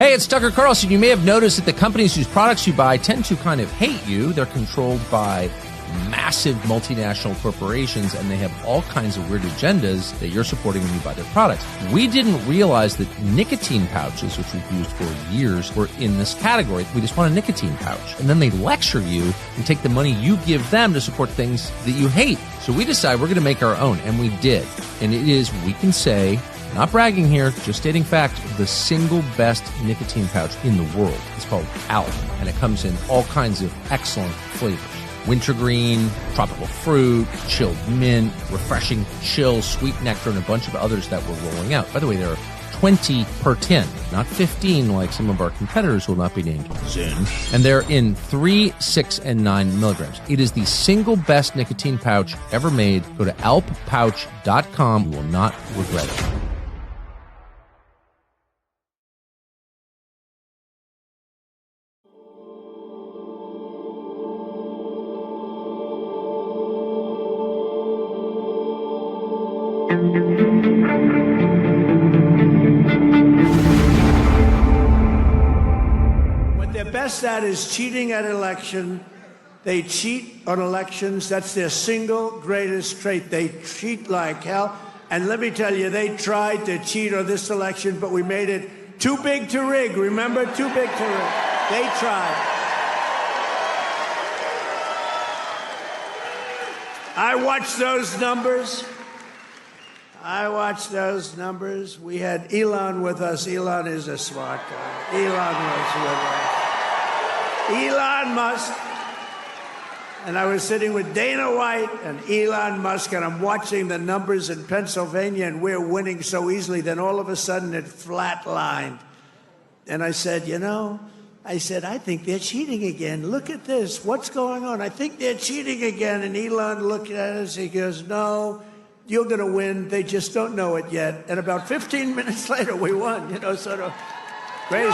Hey, it's Tucker Carlson. You may have noticed that the companies whose products you buy tend to kind of hate you. They're controlled by massive multinational corporations, and they have all kinds of weird agendas that you're supporting when you buy their products. We didn't realize that nicotine pouches, which we've used for years, were in this category. We just want a nicotine pouch. And then they lecture you and take the money you give them to support things that you hate. So we decided we're going to make our own, and we did. And it is, we can say, not bragging here, just stating fact, the single best nicotine pouch in the world. It's called ALP, and it comes in all kinds of excellent flavors. Wintergreen, tropical fruit, chilled mint, refreshing chill, sweet nectar, and a bunch of others that we're rolling out. By the way, there are 20 per 10, not 15 like some of our competitors who will not be named soon. And they're in 3, 6, and 9 milligrams. It is the single best nicotine pouch ever made. Go to alppouch.com. You will not regret it. What they're best at is cheating at election. They cheat on elections. That's their single greatest trait. They cheat like hell. And let me tell you, they tried to cheat on this election, but we made it too big to rig. Remember? Too big to rig. They tried. I watched those numbers. We had Elon with us. Elon is a smart guy. Elon was with us. Elon Musk. And I was sitting with Dana White and Elon Musk, and I'm watching the numbers in Pennsylvania, and we're winning so easily. Then all of a sudden it flatlined. And I said, I think they're cheating again. Look at this. What's going on? I think they're cheating again. And Elon looked at us. He goes, no, you're going to win. They just don't know it yet. And about 15 minutes later, we won, sort of crazy.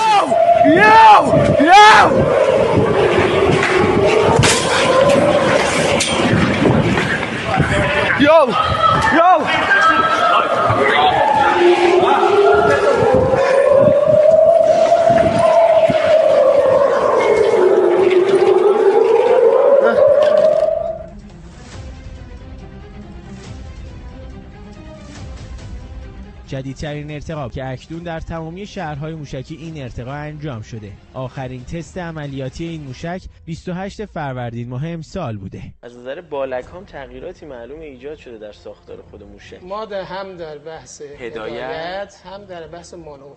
جدیدترین ارتقا که اکنون در تمامی شهرهای موشکی این ارتقا انجام شده. آخرین تست عملیاتی این موشک 28 فروردین ماه امسال بوده. از نظر بالک هم تغییراتی معلوم ایجاد شده در ساختار خود موشک. ما هم در بحث هدایت هم در بحث مانور.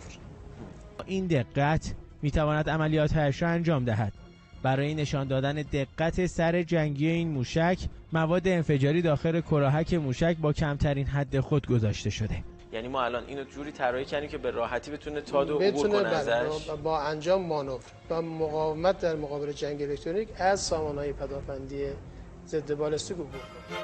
این دقت میتواند عملیات‌هایش را انجام دهد. برای نشان دادن دقت سر جنگی این موشک، مواد انفجاری داخل کراهک موشک با کمترین حد خود گذاشته شده. یعنی ما الان اینو جوری طراحی کردیم که به راحتی بتونه تادو عبور کنه ازش با انجام مانور و مقاومت در مقابل جنگ الکترونیک از سامانه‌های پدافندی ضد بالستیک عبور کنه.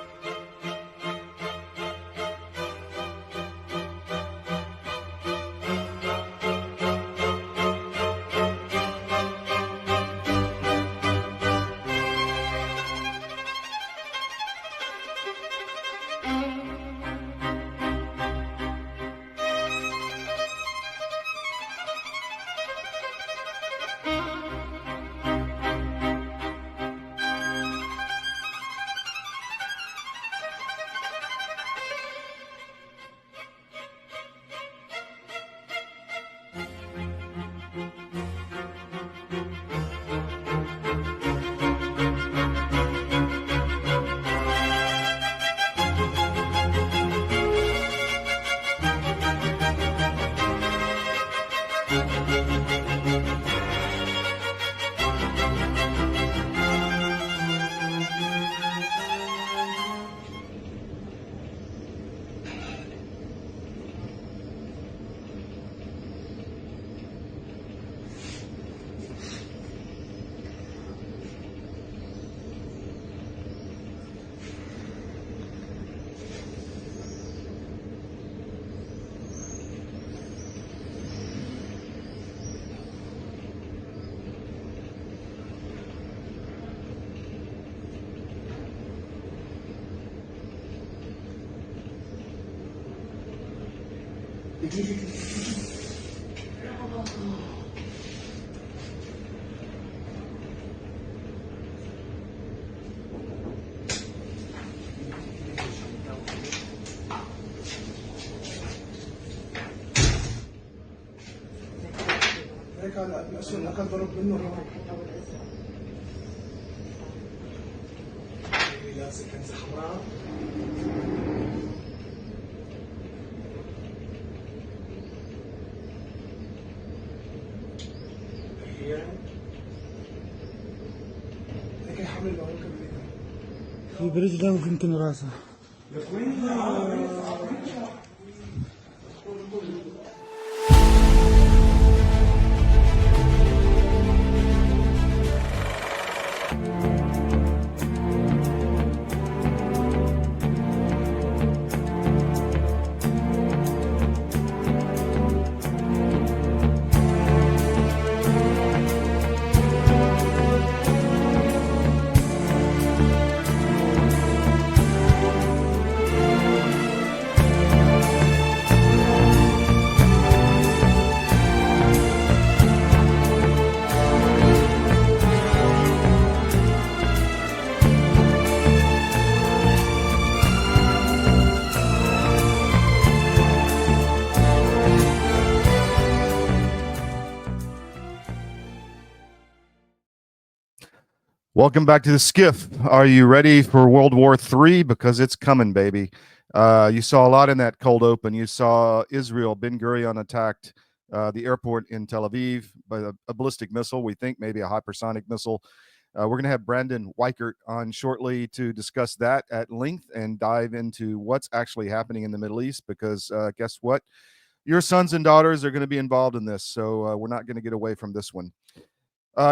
في برجله يمكن راسه. Welcome back to the SCIF. Are you ready for World War III? Because it's coming, baby. You saw a lot in that cold open. You saw Israel, Ben Gurion attacked the airport in Tel Aviv by a ballistic missile. We think maybe a hypersonic missile. We're going to have Brandon Weichert on shortly to discuss that at length and dive into what's actually happening in the Middle East, because guess what? Your sons and daughters are going to be involved in this, so we're not going to get away from this one.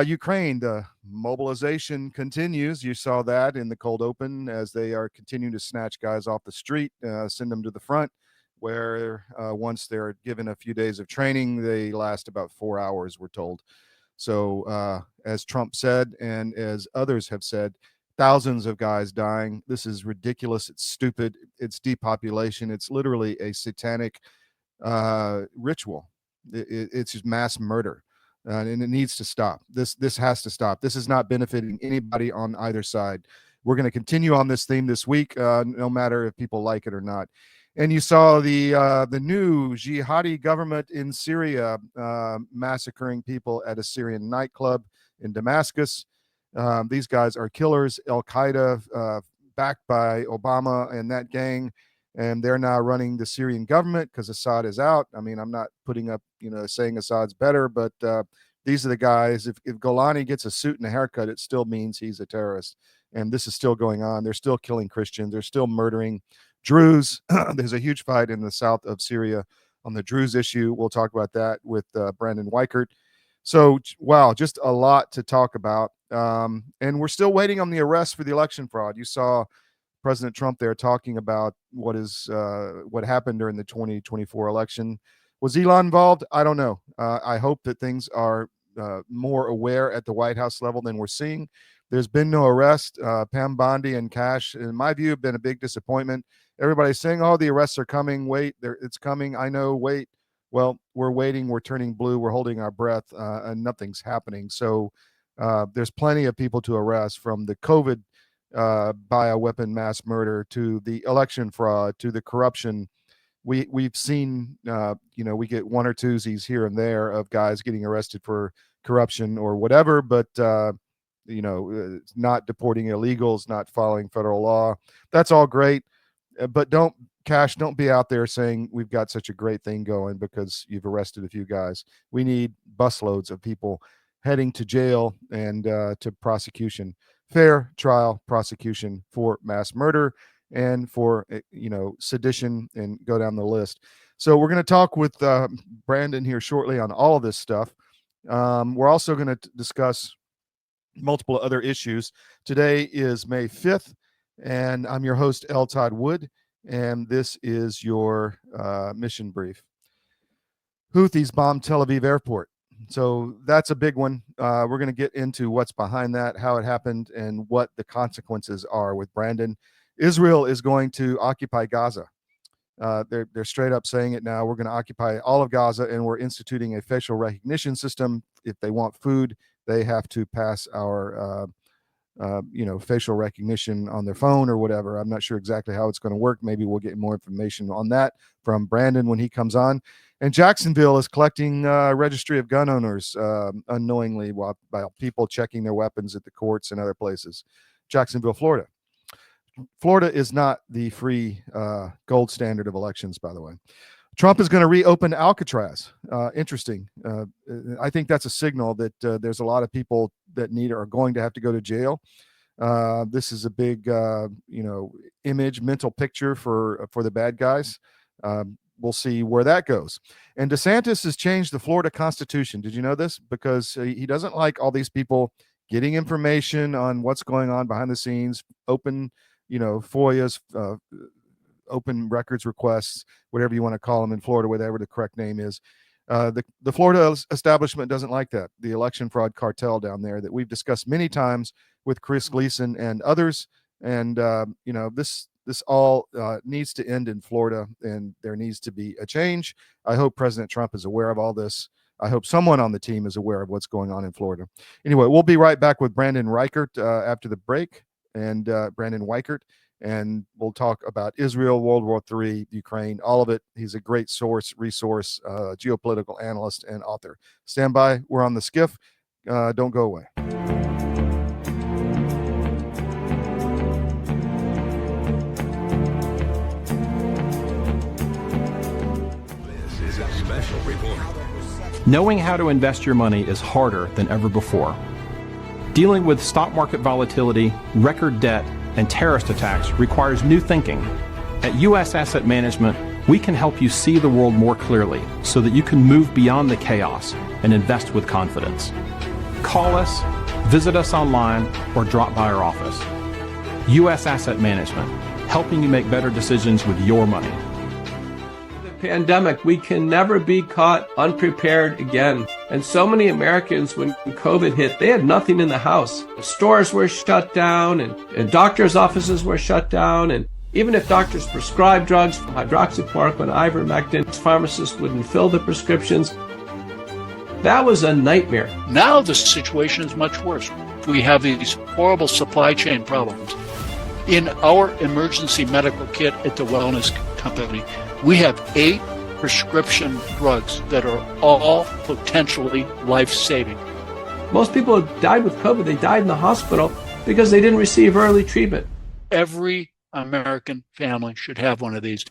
Ukraine, the mobilization continues. You saw that in the cold open as they are continuing to snatch guys off the street, send them to the front, where once they're given a few days of training, they last about 4 hours, we're told. So as Trump said, and as others have said, thousands of guys dying. This is ridiculous. It's stupid. It's depopulation. It's literally a satanic ritual. It's just mass murder. And it needs to stop. This has to stop. This is not benefiting anybody on either side. We're going to continue on this theme this week, no matter if people like it or not. And you saw the new jihadi government in Syria massacring people at a Syrian nightclub in Damascus. These guys are killers. Al-Qaeda, backed by Obama and that gang. And they're now running the Syrian government because Assad is out. I mean, I'm not putting up, saying Assad's better, but these are the guys. If Golani gets a suit and a haircut, it still means he's a terrorist. And this is still going on. They're still killing Christians. They're still murdering Druze. There's a huge fight in the south of Syria on the Druze issue. We'll talk about that with Brandon Weichert. So, wow, just a lot to talk about. And we're still waiting on the arrest for the election fraud. You saw President Trump there talking about what happened during the 2024 election. Was Elon involved? I don't know. I hope that things are more aware at the White House level than we're seeing. There's been no arrest. Pam Bondi and Cash, in my view, have been a big disappointment. Everybody's saying, oh, the arrests are coming. Wait, it's coming. I know, wait. Well, we're waiting. We're turning blue. We're holding our breath, and nothing's happening. So there's plenty of people to arrest, from the COVID bioweapon mass murder to the election fraud to the corruption. We've seen we get one or twosies here and there of guys getting arrested for corruption or whatever, but not deporting illegals, not following federal law. That's all great, but don't be out there saying we've got such a great thing going because you've arrested a few guys. We need busloads of people heading to jail and to prosecution. Fair trial prosecution for mass murder and for sedition, and go down the list. So we're going to talk with Brandon here shortly on all of this stuff. We're also going to discuss multiple other issues. Today is May 5th, and I'm your host, L Todd Wood, and this is your mission brief. Houthis bombed Tel Aviv airport. So that's a big one. We're going to get into what's behind that, how it happened, and what the consequences are with Brandon. Israel is going to occupy Gaza. They're straight up saying it now. We're going to occupy all of Gaza, and we're instituting a facial recognition system. If they want food, they have to pass our facial recognition on their phone or whatever. I'm not sure exactly how it's going to work. Maybe we'll get more information on that from Brandon when he comes on. And Jacksonville is collecting registry of gun owners unknowingly while people checking their weapons at the courts and other places. Jacksonville, Florida. Florida is not the free gold standard of elections, by the way. Trump is going to reopen Alcatraz. Interesting. I think that's a signal that there's a lot of people that are going to have to go to jail. This is a big, mental picture for the bad guys. We'll see where that goes. And DeSantis has changed the Florida Constitution. Did you know this? Because he doesn't like all these people getting information on what's going on behind the scenes, open, FOIAs, open records requests, whatever you want to call them in Florida, whatever the correct name is. The Florida establishment doesn't like that. The election fraud cartel down there that we've discussed many times with Chris Gleason and others. And, this all needs to end in Florida, and there needs to be a change. I hope President Trump is aware of all this. I hope someone on the team is aware of what's going on in Florida. Anyway, we'll be right back with Brandon Weichert after the break, and Brandon Weichert, and we'll talk about Israel, World War III, Ukraine, all of it. He's a great resource, geopolitical analyst and author. Stand by. We're on the SCIF. Don't go away. Knowing how to invest your money is harder than ever before. Dealing with stock market volatility, record debt, and terrorist attacks requires new thinking. At U.S. Asset Management, we can help you see the world more clearly so that you can move beyond the chaos and invest with confidence. Call us, visit us online, or drop by our office. U.S. Asset Management, helping you make better decisions with your money. Pandemic, we can never be caught unprepared again. And so many Americans, when COVID hit, they had nothing in the house. The stores were shut down, and doctors' offices were shut down. And even if doctors prescribed drugs, hydroxychloroquine, ivermectin, pharmacists wouldn't fill the prescriptions. That was a nightmare. Now the situation is much worse. We have these horrible supply chain problems. In our emergency medical kit at the Wellness Company, we have 8 prescription drugs that are all potentially life-saving. Most people who died with COVID, they died in the hospital because they didn't receive early treatment. Every American family should have one of these.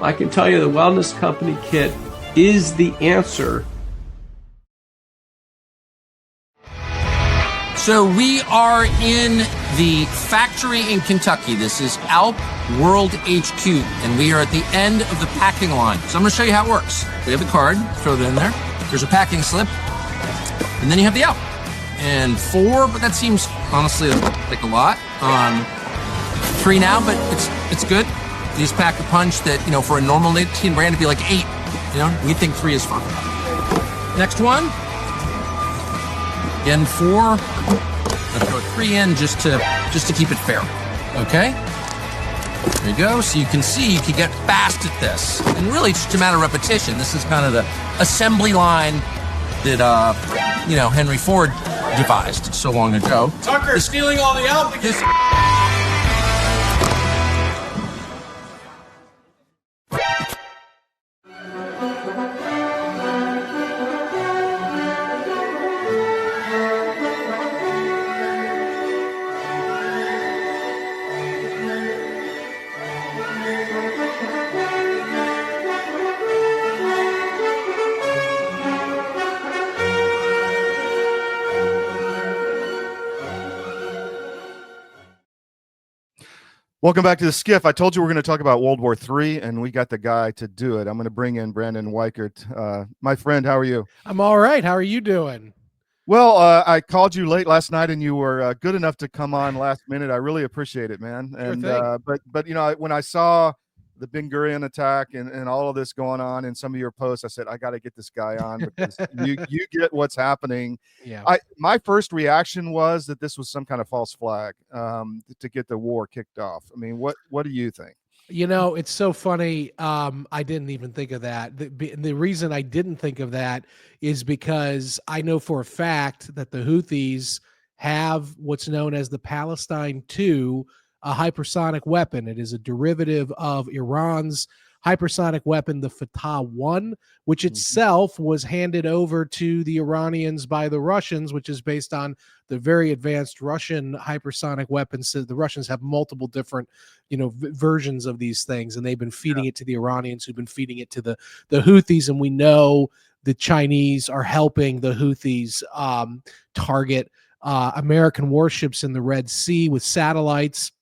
I can tell you the Wellness Company kit is the answer. So we are in the factory in Kentucky. This is Alp World HQ, and we are at the end of the packing line. So I'm going to show you how it works. We have the card, throw it in there. There's a packing slip, and then you have the Alp. And 4, but that seems honestly like a lot. 3 now, but it's good. You just pack a punch that, for a normal nicotine brand, it'd be like 8. We think 3 is fine. Next one. Again, 4. Let's throw 3 in just to keep it fair. Okay? There you go. So you can see you can get fast at this. And really, it's just a matter of repetition. This is kind of the assembly line that, Henry Ford devised so long ago. Tucker, stealing all the applicants. Welcome back to the SCIF. I told you we're going to talk about World War III, and we got the guy to do it. I'm going to bring in Brandon Weichert. My friend, how are you? I'm all right. How are you doing? Well, I called you late last night, and you were good enough to come on last minute. I really appreciate it, man. And but when I saw the Ben Gurion attack and all of this going on in some of your posts, I said, I got to get this guy on because you get what's happening. Yeah. My first reaction was that this was some kind of false flag to get the war kicked off. I mean, what do you think? You know, it's so funny. I didn't even think of that. The reason I didn't think of that is because I know for a fact that the Houthis have what's known as the Palestine 2, a hypersonic weapon. It is a derivative of Iran's hypersonic weapon, the Fatah 1, which itself was handed over to the Iranians by the Russians, which is based on the very advanced Russian hypersonic weapons. So the Russians have multiple different, versions of these things, and they've been feeding it to the Iranians, who've been feeding it to the Houthis, and we know the Chinese are helping the Houthis target American warships in the Red Sea with satellites.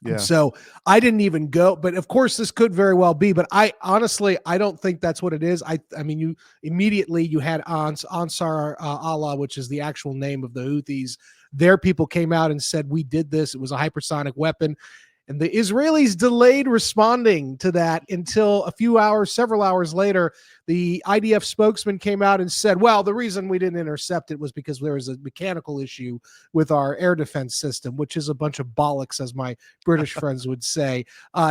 Yeah. So I didn't even go, but of course this could very well be, but I honestly, I don't think that's what it is. I mean, you had Ansar Allah, which is the actual name of the Houthis. Their people came out and said, we did this. It was a hypersonic weapon. And the Israelis delayed responding to that until several hours later, the IDF spokesman came out and said, well, the reason we didn't intercept it was because there was a mechanical issue with our air defense system, which is a bunch of bollocks, as my British friends would say.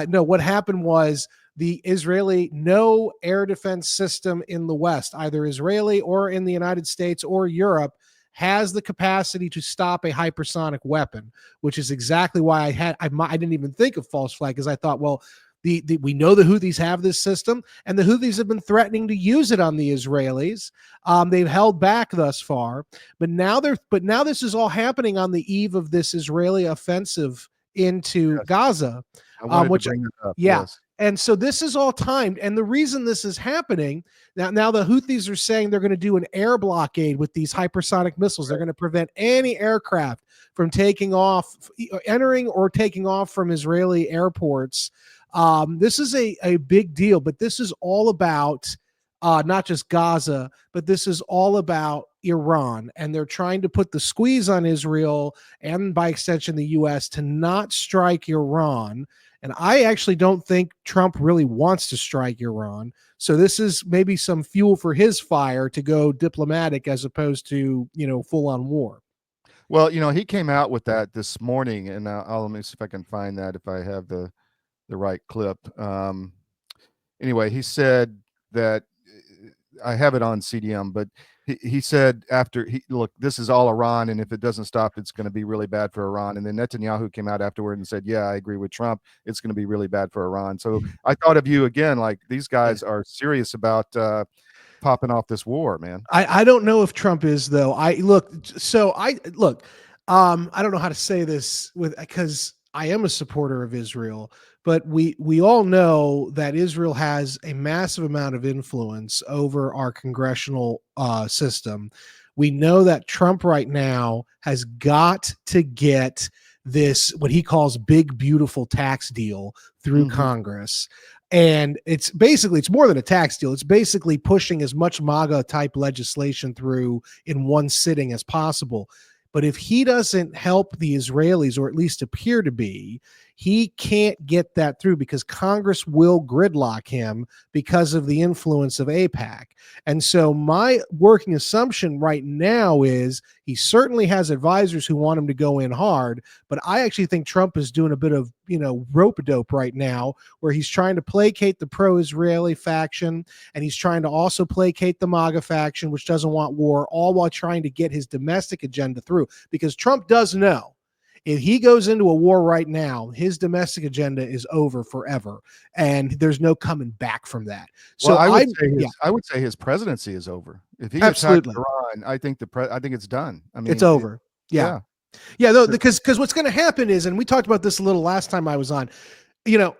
No, what happened was no air defense system in the West, either Israeli or in the United States or Europe, has the capacity to stop a hypersonic weapon, which is exactly why I didn't even think of false flag, because I thought, well, we know the Houthis have this system, and the Houthis have been threatening to use it on the Israelis. They've held back thus far, but now this is all happening on the eve of this Israeli offensive into Gaza. I wanted to bring it up. Yeah. Yes. And so this is all timed. And the reason this is happening now the Houthis are saying they're going to do an air blockade with these hypersonic missiles. They're going to prevent any aircraft from entering or taking off from Israeli airports. This is a big deal, but this is all about not just Gaza, but this is all about Iran. And they're trying to put the squeeze on Israel and by extension the U.S. to not strike Iran. And I actually don't think Trump really wants to strike Iran. So this is maybe some fuel for his fire to go diplomatic as opposed to, full on war. Well, he came out with that this morning, and let me see if I can find that, if I have the right clip. Anyway, he said that, I have it on CDM, but he said look, this is all Iran, and if it doesn't stop, it's going to be really bad for Iran. And then Netanyahu came out afterward and said, yeah, I agree with Trump. It's going to be really bad for Iran. So I thought of you again, like these guys are serious about popping off this war, man. I don't know if Trump is, though. I don't know how to say this because I am a supporter of Israel, but we all know that Israel has a massive amount of influence over our congressional system. We know that Trump right now has got to get this, what he calls big, beautiful tax deal through Congress. And it's more than a tax deal. It's basically pushing as much MAGA type legislation through in one sitting as possible. But if he doesn't help the Israelis, or at least appear to be, he can't get that through because Congress will gridlock him because of the influence of AIPAC. And so my working assumption right now is he certainly has advisors who want him to go in hard, but I actually think Trump is doing a bit of, rope-a-dope right now, where he's trying to placate the pro-Israeli faction, and he's trying to also placate the MAGA faction, which doesn't want war, all while trying to get his domestic agenda through. Because Trump does know, if he goes into a war right now, his domestic agenda is over forever, and there's no coming back from that. So I would say his presidency is over. If he attacks Iran, I think it's done. I mean, it's over. Yeah. No, because what's going to happen is, and we talked about this a little last time I was on,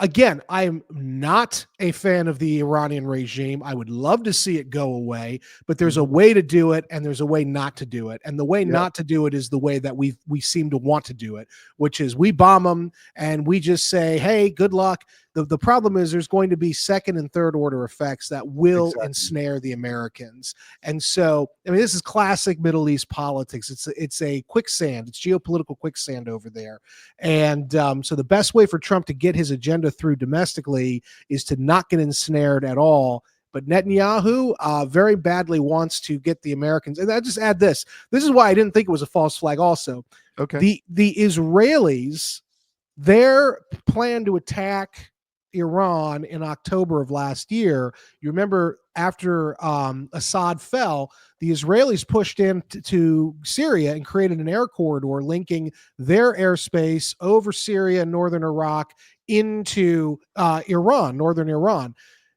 again, I'm not a fan of the Iranian regime. I would love to see it go away, but there's a way to do it and there's a way not to do it. And the way not to do it is the way that we seem to want to do it, which is we bomb them and we just say, hey, good luck. The problem is there's going to be second and third order effects that will ensnare the Americans. And so, this is classic Middle East politics. It's a quicksand. It's geopolitical quicksand over there. And so the best way for Trump to get his agenda through domestically is to not get ensnared at all. But Netanyahu very badly wants to get the Americans. And I just add this. This is why I didn't think it was a false flag also. Okay. The Israelis, their plan to attack Iran in October of last year. You remember after Assad fell, the Israelis pushed into Syria and created an air corridor linking their airspace over Syria and northern Iraq into Iran, northern Iran.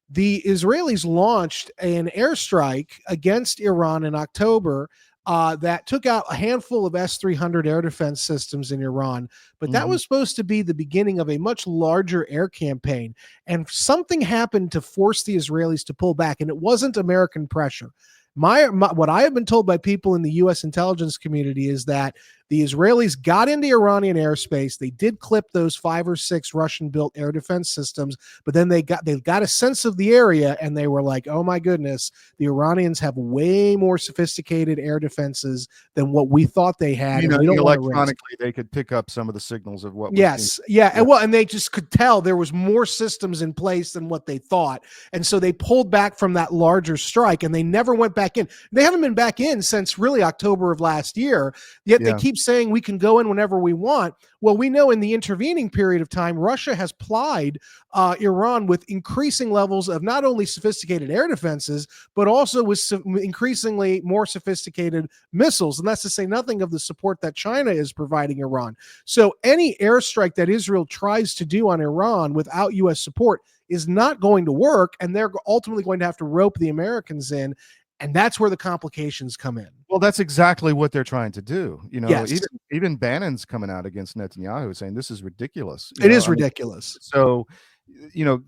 The Israelis launched an airstrike against Iran in October that took out a handful of S-300 air defense systems in Iran. But that was supposed to be the beginning of a much larger air campaign. And something happened to force the Israelis to pull back, and it wasn't American pressure. What I have been told by people in the U.S. intelligence community is that the Israelis got into Iranian airspace. They did clip those 5 or 6 Russian-built air defense systems, but then they got a sense of the area, and they were like, "Oh my goodness, the Iranians have way more sophisticated air defenses than what we thought they had." You know, and we don't electronically, they could pick up some of the signals of what. Yes, and they just could tell there was more systems in place than what they thought, and so they pulled back from that larger strike, and they never went back in. They haven't been back in since really October of last year. Yet they keep saying we can go in whenever we want. Well, we know in the intervening period of time, Russia has plied Iran with increasing levels of not only sophisticated air defenses, but also with increasingly more sophisticated missiles. And that's to say nothing of the support that China is providing Iran. So any airstrike that Israel tries to do on Iran without U.S. support is not going to work, and they're ultimately going to have to rope the Americans in. And that's where the complications come in. Well, that's exactly what they're trying to do. You know, Yes. even Bannon's coming out against Netanyahu saying this is ridiculous. It is ridiculous. So, you know,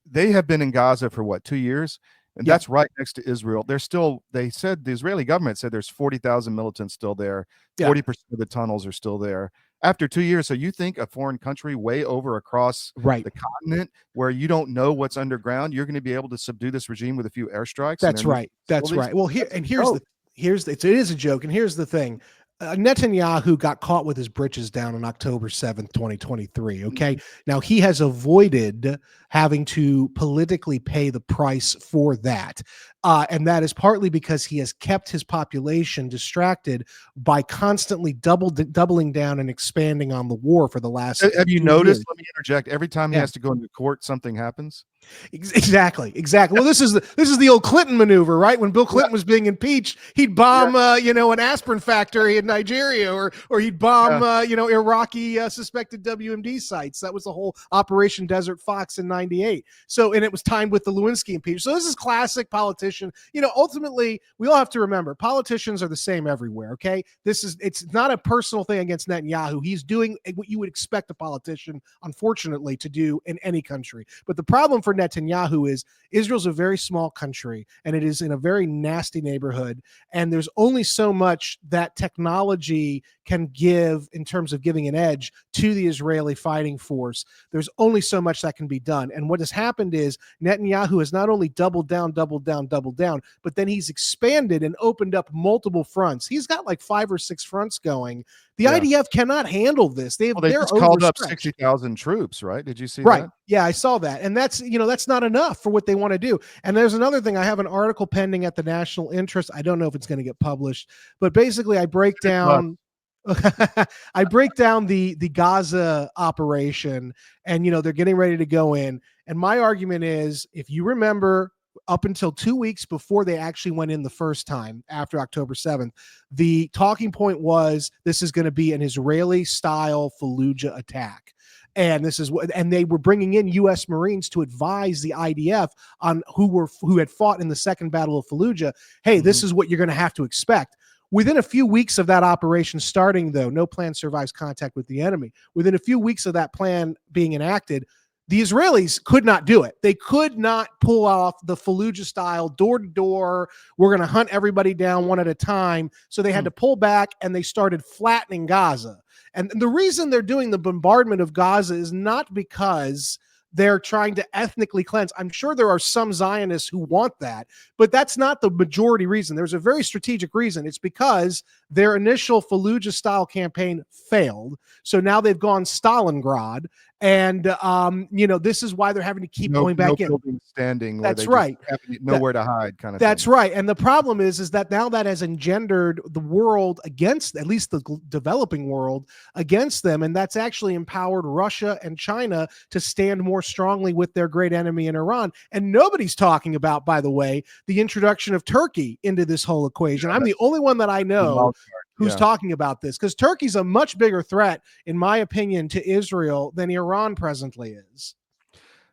they have been in Gaza for what, 2 years? And that's right next to Israel. They said, the Israeli government said there's 40,000 militants still there. 40% of the tunnels are still there. After 2 years, so you think a foreign country way over across the continent where you don't know what's underground, you're going to be able to subdue this regime with a few airstrikes? That's right. That's right. Well, it is a joke. And here's the thing. Netanyahu got caught with his britches down on October 7th, 2023. Okay. Now he has avoided having to politically pay the price for that. And that is partly because he has kept his population distracted by constantly doubling down and expanding on the war for the last. Have you 2 noticed? years. Let me interject. Every time he has to go into court, something happens. Exactly. Well, this is the old Clinton maneuver, right? When Bill Clinton was being impeached, he'd bomb, an aspirin factory in Nigeria, or he'd bomb, Iraqi suspected WMD sites. That was the whole Operation Desert Fox in '98. So, and it was timed with the Lewinsky impeachment. So this is classic politician. Ultimately, we all have to remember politicians are the same everywhere. Okay, it's not a personal thing against Netanyahu. He's doing what you would expect a politician, unfortunately, to do in any country. But the problem for Netanyahu is Israel's a very small country, and it is in a very nasty neighborhood, and there's only so much that technology can give in terms of giving an edge to the Israeli fighting force. There's only so much that can be done. And what has happened is Netanyahu has not only doubled down, but then he's expanded and opened up multiple fronts. He's got like 5 or 6 fronts going. The IDF cannot handle this. They just called up 60,000 troops, right? Did you see that? Yeah, I saw that. And that's not enough for what they want to do. And there's another thing. I have an article pending at the National Interest. I don't know if it's going to get published, but basically I break down the Gaza operation, and they're getting ready to go in. And my argument is, if you remember, up until 2 weeks before they actually went in the first time after October 7th, the talking point was this is going to be an Israeli-style Fallujah attack. And they were bringing in U.S. Marines to advise the IDF on who had fought in the Second Battle of Fallujah. Hey, this is what you're going to have to expect. Within a few weeks of that operation starting, though, no plan survives contact with the enemy. Within a few weeks of that plan being enacted, the Israelis could not do it. They could not pull off the Fallujah style door to door. We're going to hunt everybody down one at a time. So they had to pull back, and they started flattening Gaza. And the reason they're doing the bombardment of Gaza is not because they're trying to ethnically cleanse. I'm sure there are some Zionists who want that, but that's not the majority reason. There's a very strategic reason. It's because their initial Fallujah-style campaign failed. So now they've gone Stalingrad, And this is why they're having to keep going back in. Building standing. Where That's they right. Just have nowhere to hide, kind of. That's thing. right. And the problem is that now that has engendered the world against, at least the developing world, against them, and that's actually empowered Russia and China to stand more strongly with their great enemy in Iran. And nobody's talking about, by the way, the introduction of Turkey into this whole equation. I'm the only one that I know who's talking about this, because Turkey's a much bigger threat, in my opinion, to Israel than Iran presently is.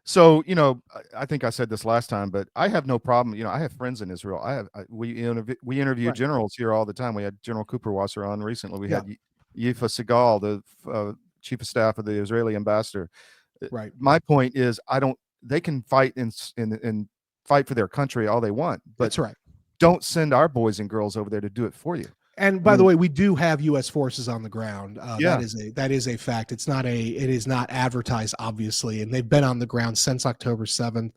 So, I think I said this last time, but I have no problem. I have friends in Israel. We interview generals here all the time. We had General Cooper Wasser on recently. We had Yifa Segal, the chief of staff of the Israeli ambassador. Right. My point is, they can fight and fight for their country all they want, but that's right. Don't send our boys and girls over there to do it for you. And by the way, we do have U.S. forces on the ground. That is a fact. It is not advertised, obviously, and they've been on the ground since October 7th.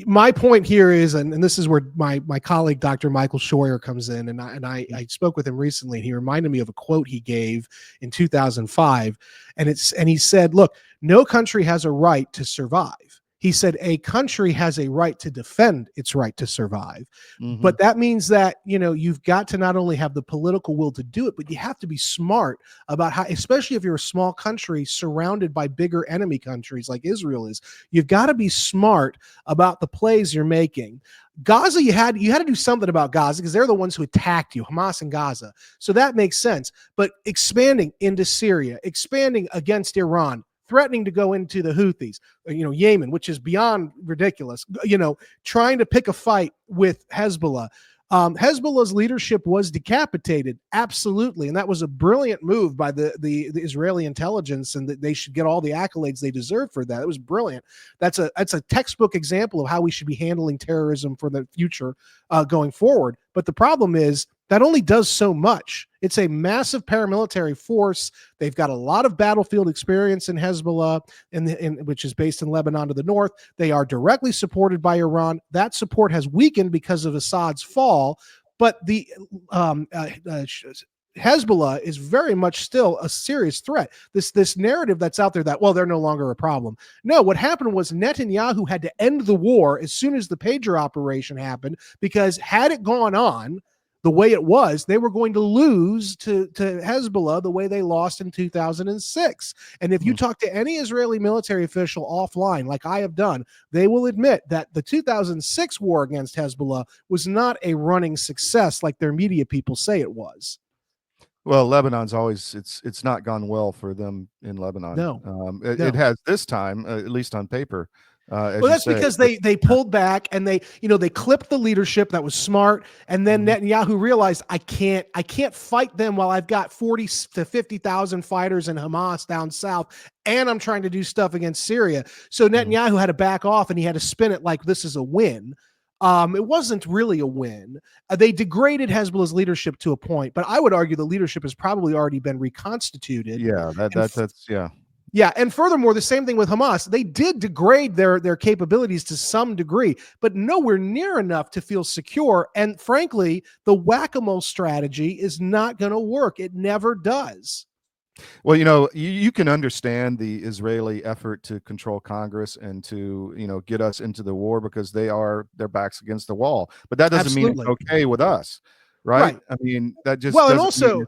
My point here is, and this is where my colleague Dr. Michael Scheuer comes in, and I spoke with him recently, and he reminded me of a quote he gave in 2005, and he said, "Look, no country has a right to survive." He said a country has a right to defend its right to survive. Mm-hmm. But that means that, you've got to not only have the political will to do it, but you have to be smart about how, especially if you're a small country surrounded by bigger enemy countries like Israel is, you've got to be smart about the plays you're making. Gaza, you had to do something about Gaza because they're the ones who attacked you, Hamas and Gaza. So that makes sense. But expanding into Syria, expanding against Iran, threatening to go into the Houthis, Yemen, which is beyond ridiculous, trying to pick a fight with Hezbollah. Hezbollah's leadership was decapitated, absolutely, and that was a brilliant move by the Israeli intelligence, and that they should get all the accolades they deserve for that. It was brilliant. That's a textbook example of how we should be handling terrorism for the future going forward. But the problem is that only does so much. It's a massive paramilitary force. They've got a lot of battlefield experience in Hezbollah, which is based in Lebanon to the north. They are directly supported by Iran. That support has weakened because of Assad's fall, but the Hezbollah is very much still a serious threat. This narrative that's out there that, well, they're no longer a problem. No, what happened was Netanyahu had to end the war as soon as the pager operation happened, because had it gone on the way it was, they were going to lose to Hezbollah the way they lost in 2006. And if you talk to any Israeli military official offline, like I have done, they will admit that the 2006 war against Hezbollah was not a running success like their media people say it was. Well, Lebanon's always, it's not gone well for them in Lebanon. No. It has this time, at least on paper. Well, that's because they pulled back and they clipped the leadership. That was smart. And then Netanyahu realized I can't fight them while I've got 40 to 50,000 fighters in Hamas down south, and I'm trying to do stuff against Syria. So Netanyahu had to back off, and he had to spin it like this is a win. It wasn't really a win. They degraded Hezbollah's leadership to a point, but I would argue the leadership has probably already been reconstituted. Yeah, that's. Yeah, and furthermore, the same thing with Hamas. They did degrade their capabilities to some degree, but nowhere near enough to feel secure. And frankly, the whack-a-mole strategy is not going to work. It never does. Well, you can understand the Israeli effort to control Congress and to, get us into the war because their backs against the wall. But that doesn't mean it's okay with us. Right. I mean, that just, well, and also,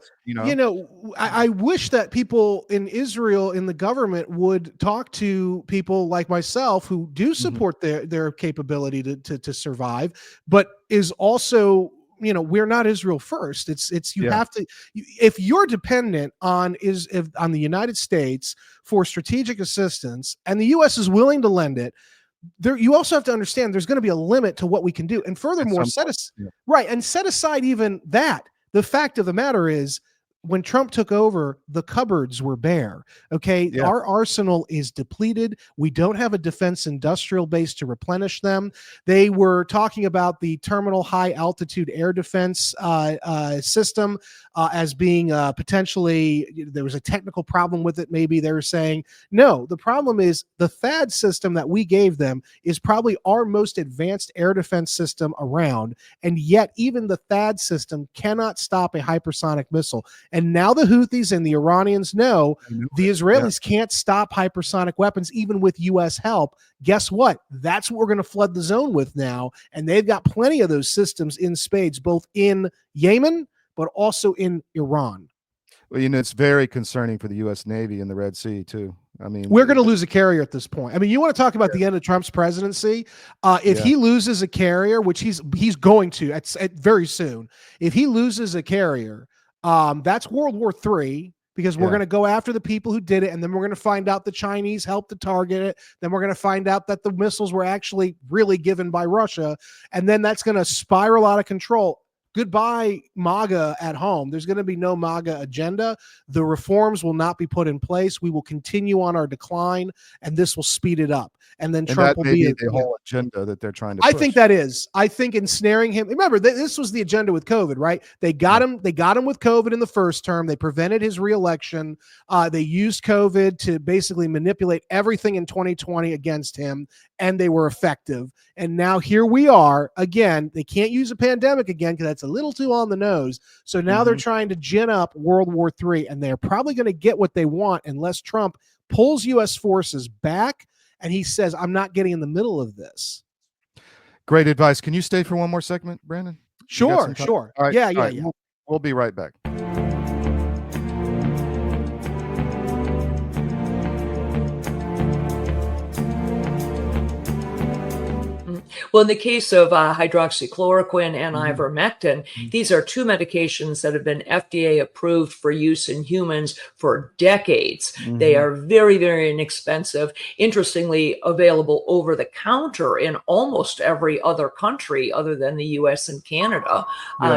I wish that people in Israel, in the government, would talk to people like myself who do support their capability to survive, but is also, we're not Israel first. Have to, if you're dependent on the United States for strategic assistance and the U.S. is willing to lend it, you also have to understand there's going to be a limit to what we can do. And furthermore, set aside even that. The fact of the matter is, when Trump took over, the cupboards were bare. Okay. Yeah. Our arsenal is depleted. We don't have a defense industrial base to replenish them. They were talking about the terminal high altitude air defense system as being potentially, there was a technical problem with it. Maybe they were saying, no, the problem is the THAAD system that we gave them is probably our most advanced air defense system around. And yet even the THAAD system cannot stop a hypersonic missile. And now the Houthis and the Iranians know the Israelis can't stop hypersonic weapons, even with U.S. help. Guess what? That's what we're going to flood the zone with now. And they've got plenty of those systems in spades, both in Yemen, but also in Iran. Well, it's very concerning for the U.S. Navy in the Red Sea, too. I mean, we're going to lose a carrier at this point. I mean, you want to talk about the end of Trump's presidency? If he loses a carrier, which he's going to at very soon, if he loses a carrier, that's World War III, because we're going to go after the people who did it, and then we're going to find out the Chinese helped to target it. Then we're going to find out that the missiles were actually really given by Russia, and then that's going to spiral out of control. Goodbye, MAGA at home. There's going to be no MAGA agenda. The reforms will not be put in place. We will continue on our decline, and this will speed it up. And then Trump will be the whole agenda that they're trying to push. I think that is. I think ensnaring him. Remember, this was the agenda with COVID, right? They got him. They got him with COVID in the first term. They prevented his reelection. They used COVID to basically manipulate everything in 2020 against him, and they were effective. And now here we are again. They can't use a pandemic again because that's a little too on the nose. So now they're trying to gin up World War III, and they're probably going to get what they want unless Trump pulls U.S. forces back and he says, I'm not getting in the middle of this. Great advice. Can you stay for one more segment, Brandon? Sure, sure. All right, yeah. We'll be right back. Well, in the case of hydroxychloroquine and ivermectin, these are two medications that have been FDA approved for use in humans for decades. They are very, very inexpensive. Interestingly, available over the counter in almost every other country other than the US and Canada.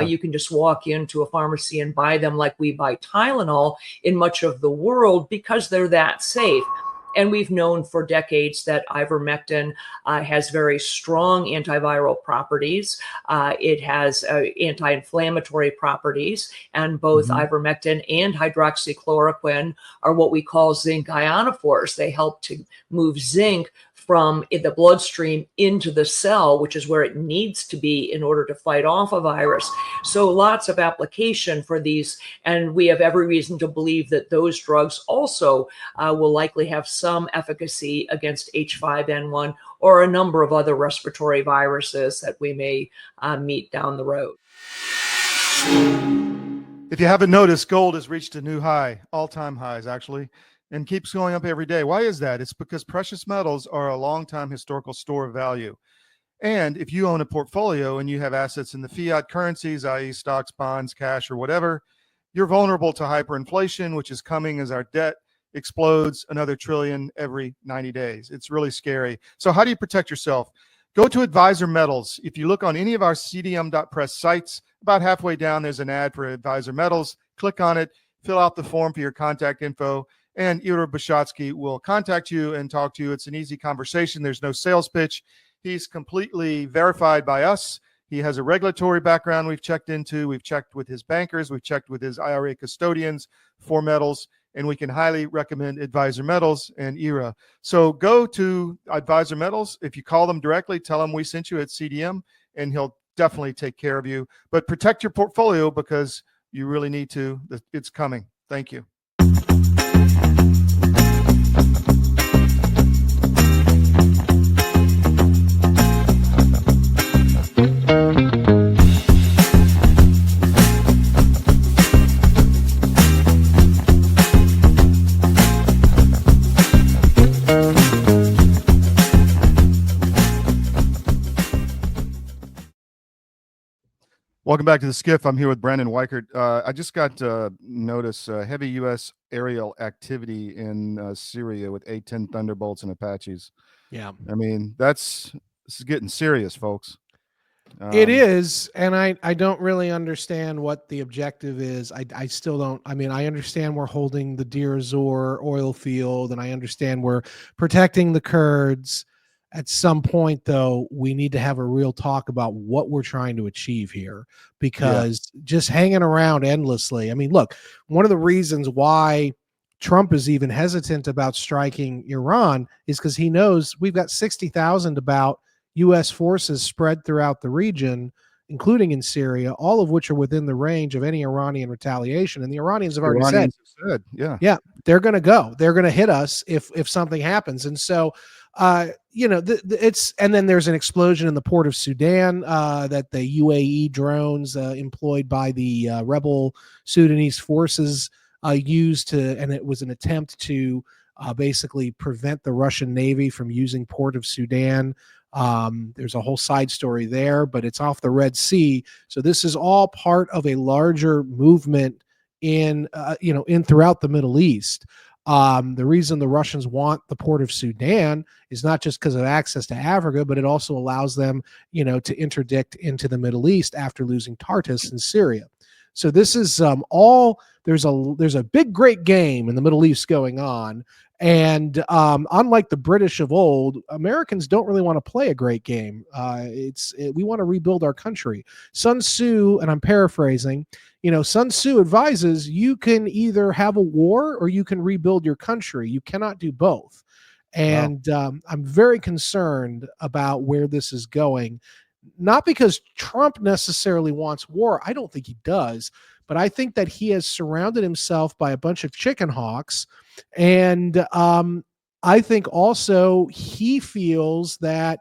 You can just walk into a pharmacy and buy them like we buy Tylenol in much of the world because they're that safe. And we've known for decades that ivermectin has very strong antiviral properties. It has anti-inflammatory properties, and both ivermectin and hydroxychloroquine are what we call zinc ionophores. They help to move zinc from the bloodstream into the cell, which is where it needs to be in order to fight off a virus. So lots of application for these, and we have every reason to believe that those drugs also will likely have some efficacy against H5N1 or a number of other respiratory viruses that we may meet down the road. If you haven't noticed, gold has reached a new high, all-time highs actually, and keeps going up every day. Why is that? It's because precious metals are a long-time historical store of value. And if you own a portfolio and you have assets in the fiat currencies, i.e. stocks, bonds, cash, or whatever, you're vulnerable to hyperinflation, which is coming as our debt explodes another trillion every 90 days. It's really scary. So how do you protect yourself? Go to Advisor Metals. If you look on any of our CDM.press sites, about halfway down, there's an ad for Advisor Metals. Click on it, fill out the form for your contact info, and Ira Bishotsky will contact you and talk to you. It's an easy conversation. There's no sales pitch. He's completely verified by us. He has a regulatory background we've checked into. We've checked with his bankers. We've checked with his IRA custodians for metals, and we can highly recommend Advisor Metals and Ira. So go to Advisor Metals. If you call them directly, tell them we sent you at CDM, and he'll definitely take care of you. But protect your portfolio because you really need to. It's coming. Thank you. Welcome back to the SCIF. I'm here with Brandon Weichert. I just got notice heavy U.S. aerial activity in Syria with A-10 Thunderbolts and Apaches. Yeah. I mean, this is getting serious, folks. It is, and I don't really understand what the objective is. I still don't. I mean, I understand we're holding the Deir ez-Zor oil field, and I understand we're protecting the Kurds. At some point, though, we need to have a real talk about what we're trying to achieve here, because just hanging around endlessly. I mean, look, one of the reasons why Trump is even hesitant about striking Iran is because he knows we've got 60,000 about U.S. forces spread throughout the region including in Syria, all of which are within the range of any Iranian retaliation. And the Iranians have already said, yeah, they're going to go. They're going to hit us if something happens. And so, it's, and then there's an explosion in the port of Sudan that the UAE drones employed by the rebel Sudanese forces used to, and it was an attempt to basically prevent the Russian Navy from using port of Sudan. There's a whole side story there, but it's off the Red Sea. So this is all part of a larger movement in throughout the Middle East. The reason the Russians want the port of Sudan is not just because of access to Africa, but it also allows them, to interdict into the Middle East after losing Tartus in Syria. So this is there's a big, great game in the Middle East going on. And unlike the British of old, Americans don't really want to play a great game. We want to rebuild our country. Sun Tzu, and I'm paraphrasing, Sun Tzu advises you can either have a war or you can rebuild your country. You cannot do both. And I'm very concerned about where this is going. Not because Trump necessarily wants war. I don't think he does. But I think that he has surrounded himself by a bunch of chicken hawks. And I think also he feels that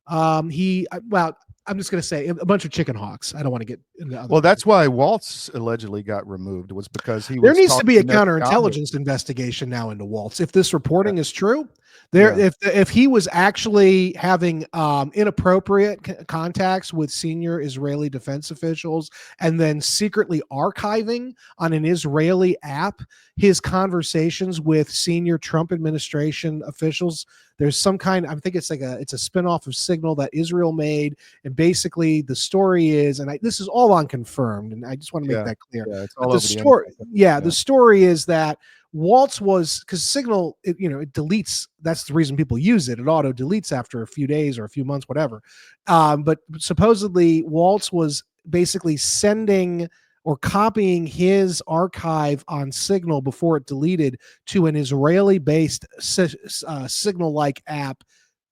I'm just going to say a bunch of chicken hawks. I don't want to get into other. Well, that's why Waltz allegedly got removed, was because there needs to be a counterintelligence investigation now into Waltz. If this reporting is true, if he was actually having inappropriate contacts with senior Israeli defense officials and then secretly archiving on an Israeli app his conversations with senior Trump administration officials, there's some kind, I think it's a spinoff of Signal that Israel made. And basically the story is, and this is all unconfirmed, and I just want to make that clear. Yeah, it's all the story, the story is that Waltz was, because Signal, it deletes. That's the reason people use it. It auto deletes after a few days or a few months, whatever. But supposedly Waltz was basically sending or copying his archive on Signal before it deleted to an Israeli-based Signal-like app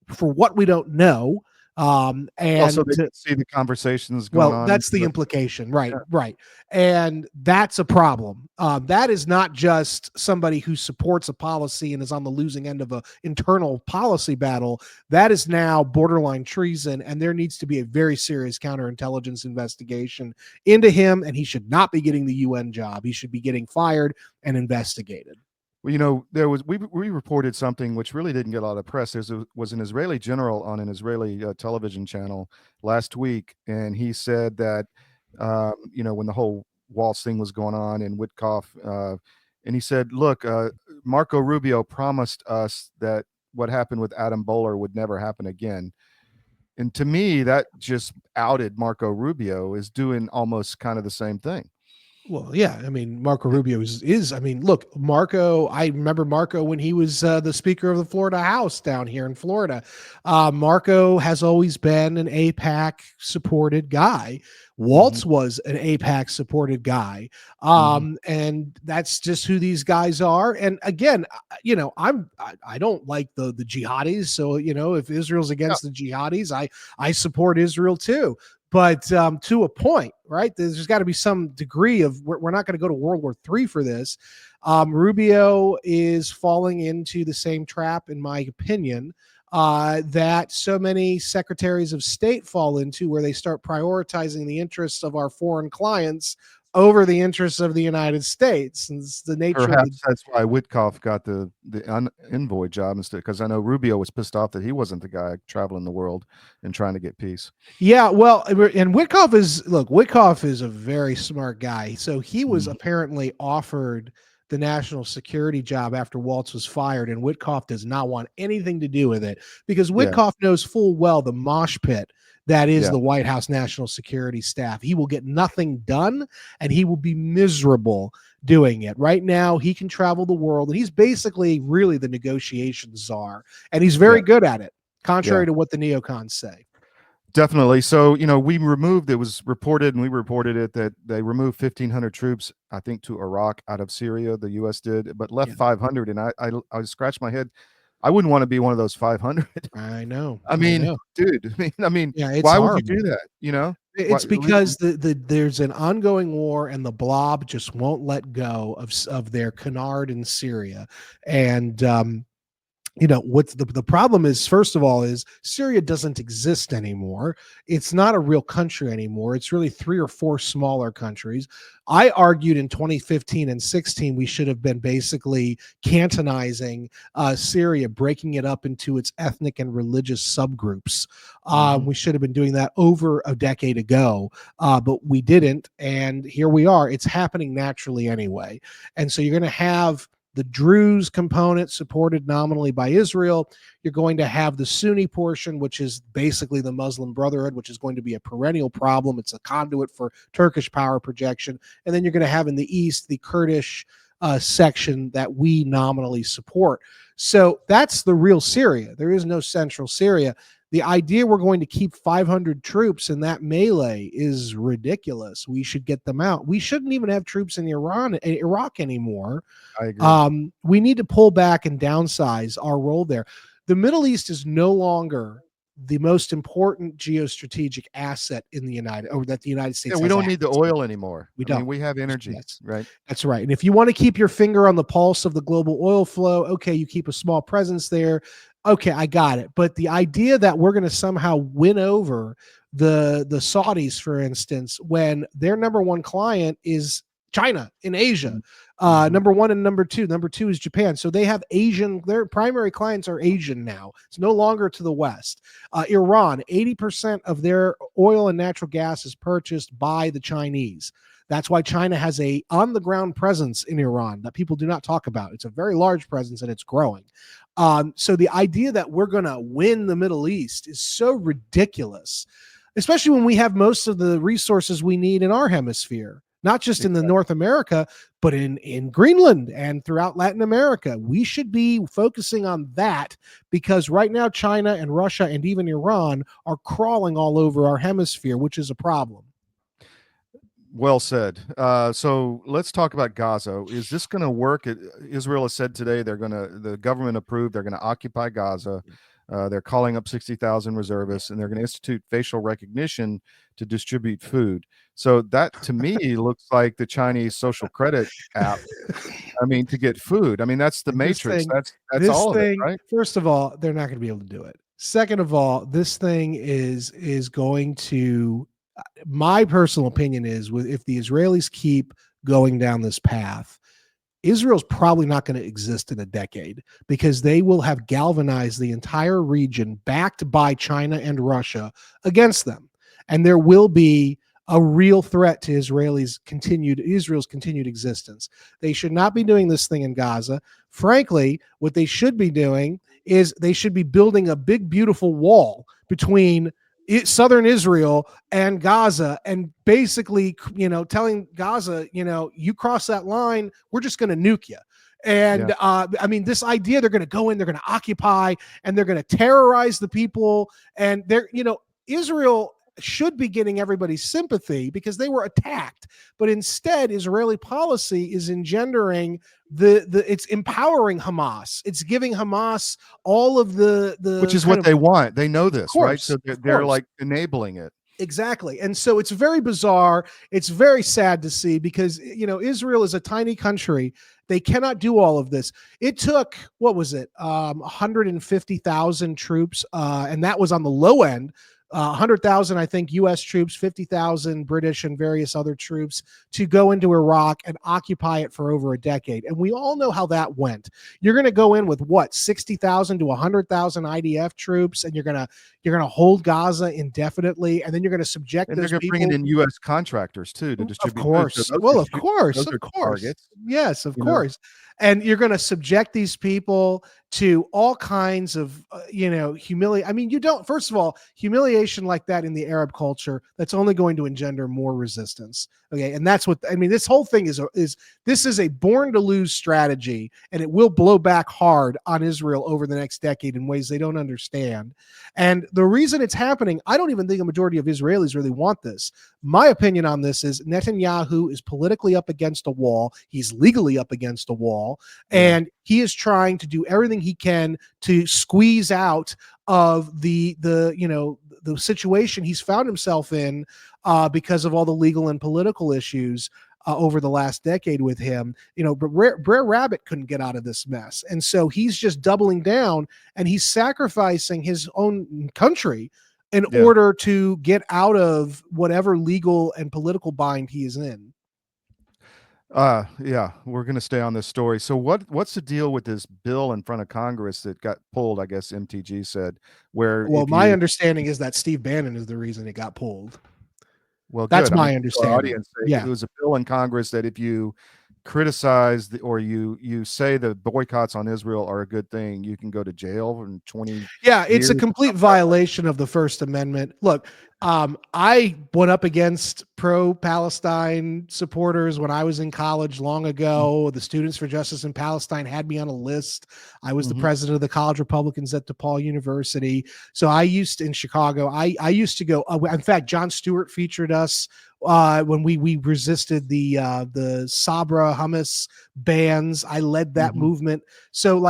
for what we don't know. And also they can see the conversations going on. Well, that's the implication, right? Yeah. Right. And that's a problem. That is not just somebody who supports a policy and is on the losing end of an internal policy battle. That is now borderline treason, and there needs to be a very serious counterintelligence investigation into him, and he should not be getting the UN job. He should be getting fired and investigated. Well, there was we reported something which really didn't get a lot of press. There was an Israeli general on an Israeli television channel last week, and he said that when the whole Waltz thing was going on and Witkoff, and he said, "Look, Marco Rubio promised us that what happened with Adam Bowler would never happen again." And to me, that just outed Marco Rubio as doing almost kind of the same thing. Well, yeah, I mean, Marco Rubio is look, Marco, I remember Marco when he was the Speaker of the Florida House down here in Florida. Marco has always been an AIPAC supported guy. Waltz was an AIPAC supported guy. And that's just who these guys are. And again, I don't like the jihadis. So, if Israel's against the jihadis, I support Israel too. But to a point, right? There's got to be some degree of, we're not going to go to World War III for this. Rubio is falling into the same trap, in my opinion, that so many secretaries of state fall into, where they start prioritizing the interests of our foreign clients over the interests of the United States. And it's the nature Perhaps that's why Witkoff got the envoy job instead, because I know Rubio was pissed off that he wasn't the guy traveling the world and trying to get peace. Yeah, well, and Witkoff is a very smart guy. So he was apparently offered the national security job after Waltz was fired, and Witkoff does not want anything to do with it, because Witkoff knows full well the mosh pit that is the White House national security staff. He will get nothing done, and he will be miserable doing it. Right now, he can travel the world, and he's basically really the negotiation czar, and he's very good at it, contrary to what the neocons say. Definitely. So, it was reported, and we reported it, that they removed 1,500 troops, I think, to Iraq out of Syria. The U.S. did, but left 500. And I scratched my head. I wouldn't want to be one of those 500. I know. I mean, dude, yeah, why horrible. would you do that? It's because there's an ongoing war, and the blob just won't let go of their canard in Syria. And what's the problem is, first of all, is Syria doesn't exist anymore. It's not a real country anymore. It's really 3 or 4 smaller countries. I argued in 2015 and 16 we should have been basically cantonizing Syria, breaking it up into its ethnic and religious subgroups. We should have been doing that over a decade ago, but we didn't. And here we are. It's happening naturally anyway. And so you're going to have the Druze component supported nominally by Israel. You're going to have the Sunni portion, which is basically the Muslim Brotherhood, which is going to be a perennial problem. It's a conduit for Turkish power projection. And then you're going to have in the east the Kurdish section that we nominally support. So that's the real Syria. There is no central Syria. The idea we're going to keep 500 troops in that melee is ridiculous. We should get them out. We shouldn't even have troops in Iraq anymore. I agree. We need to pull back and downsize our role there. The Middle East is no longer the most important geostrategic asset in the United States. Yeah, we don't need the oil anymore. We don't. We have energy, right? That's right. And if you want to keep your finger on the pulse of the global oil flow, okay, you keep a small presence there. Okay, I got it. But the idea that we're going to somehow win over the Saudis, for instance, when their number one client is China in Asia, number one and number two. Number two is Japan. So they have their primary clients are Asian now. It's no longer to the West. Iran, 80% of their oil and natural gas is purchased by the Chinese. That's why China has a on-the-ground presence in Iran that people do not talk about. It's a very large presence, and it's growing. So the idea that we're going to win the Middle East is so ridiculous, especially when we have most of the resources we need in our hemisphere, not just in the North America, but in Greenland and throughout Latin America. We should be focusing on that, because right now China and Russia and even Iran are crawling all over our hemisphere, which is a problem. Well said. So let's talk about Gaza. Is this going to work? Israel has said today the government approved, they're going to occupy Gaza. They're calling up 60,000 reservists, and they're going to institute facial recognition to distribute food. So that, to me, looks like the Chinese social credit app. I mean, to get food. I mean, that's the matrix. That's all of it, right? First of all, they're not going to be able to do it. Second of all, this thing is going to. My personal opinion is, if the Israelis keep going down this path, Israel's probably not going to exist in a decade, because they will have galvanized the entire region backed by China and Russia against them. And there will be a real threat to Israel's continued existence. They should not be doing this thing in Gaza. Frankly, what they should be doing is they should be building a big, beautiful wall between southern Israel and Gaza, and basically, telling Gaza, you cross that line, we're just going to nuke you. And I mean, this idea they're going to go in, they're going to occupy, and they're going to terrorize the people. And Israel should be getting everybody's sympathy because they were attacked. But instead, Israeli policy is engendering it's empowering Hamas. It's giving Hamas all of the which is what they want. They know this, right? So they're like enabling it. Exactly. And so it's very bizarre. It's very sad to see, because, Israel is a tiny country. They cannot do all of this. It took, 150,000 troops, and that was on the low end. 100,000, I think, U.S. troops, 50,000 British and various other troops to go into Iraq and occupy it for over a decade. And we all know how that went. You're going to go in with 60,000 to 100,000 IDF troops, and you're going to hold Gaza indefinitely, and then you're going to subject and those they're people. bring in U.S. contractors too to distribute. Of course. Of course. Yes, of course. And you're going to subject these people to all kinds of, humiliation. I mean, first of all, humiliation like that in the Arab culture, that's only going to engender more resistance. Okay. And that's this whole thing is a born to lose strategy, and it will blow back hard on Israel over the next decade in ways they don't understand. And the reason it's happening, I don't even think a majority of Israelis really want this. My opinion on this is Netanyahu is politically up against a wall. He's legally up against a wall, and he is trying to do everything he can to squeeze out of the the situation he's found himself in because of all the legal and political issues over the last decade with him. But Brer Rabbit couldn't get out of this mess. And so he's just doubling down, and he's sacrificing his own country in order to get out of whatever legal and political bind he is in. Yeah, we're going to stay on this story. So what's the deal with this bill in front of Congress that got pulled, I guess MTG said, well, my understanding is that Steve Bannon is the reason it got pulled. Well, that's my understanding. It was a bill in Congress that if you criticize or you say the boycotts on Israel are a good thing, you can go to jail for 20 it's a complete violation of the First Amendment. Look, I went up against pro-Palestine supporters when I was in college long ago. The Students for Justice in Palestine had me on a list. I was the president of the College Republicans at DePaul University. So I used in Chicago, I used to go, in fact, Jon Stewart featured us when we resisted the Sabra hummus bans. I led that movement. So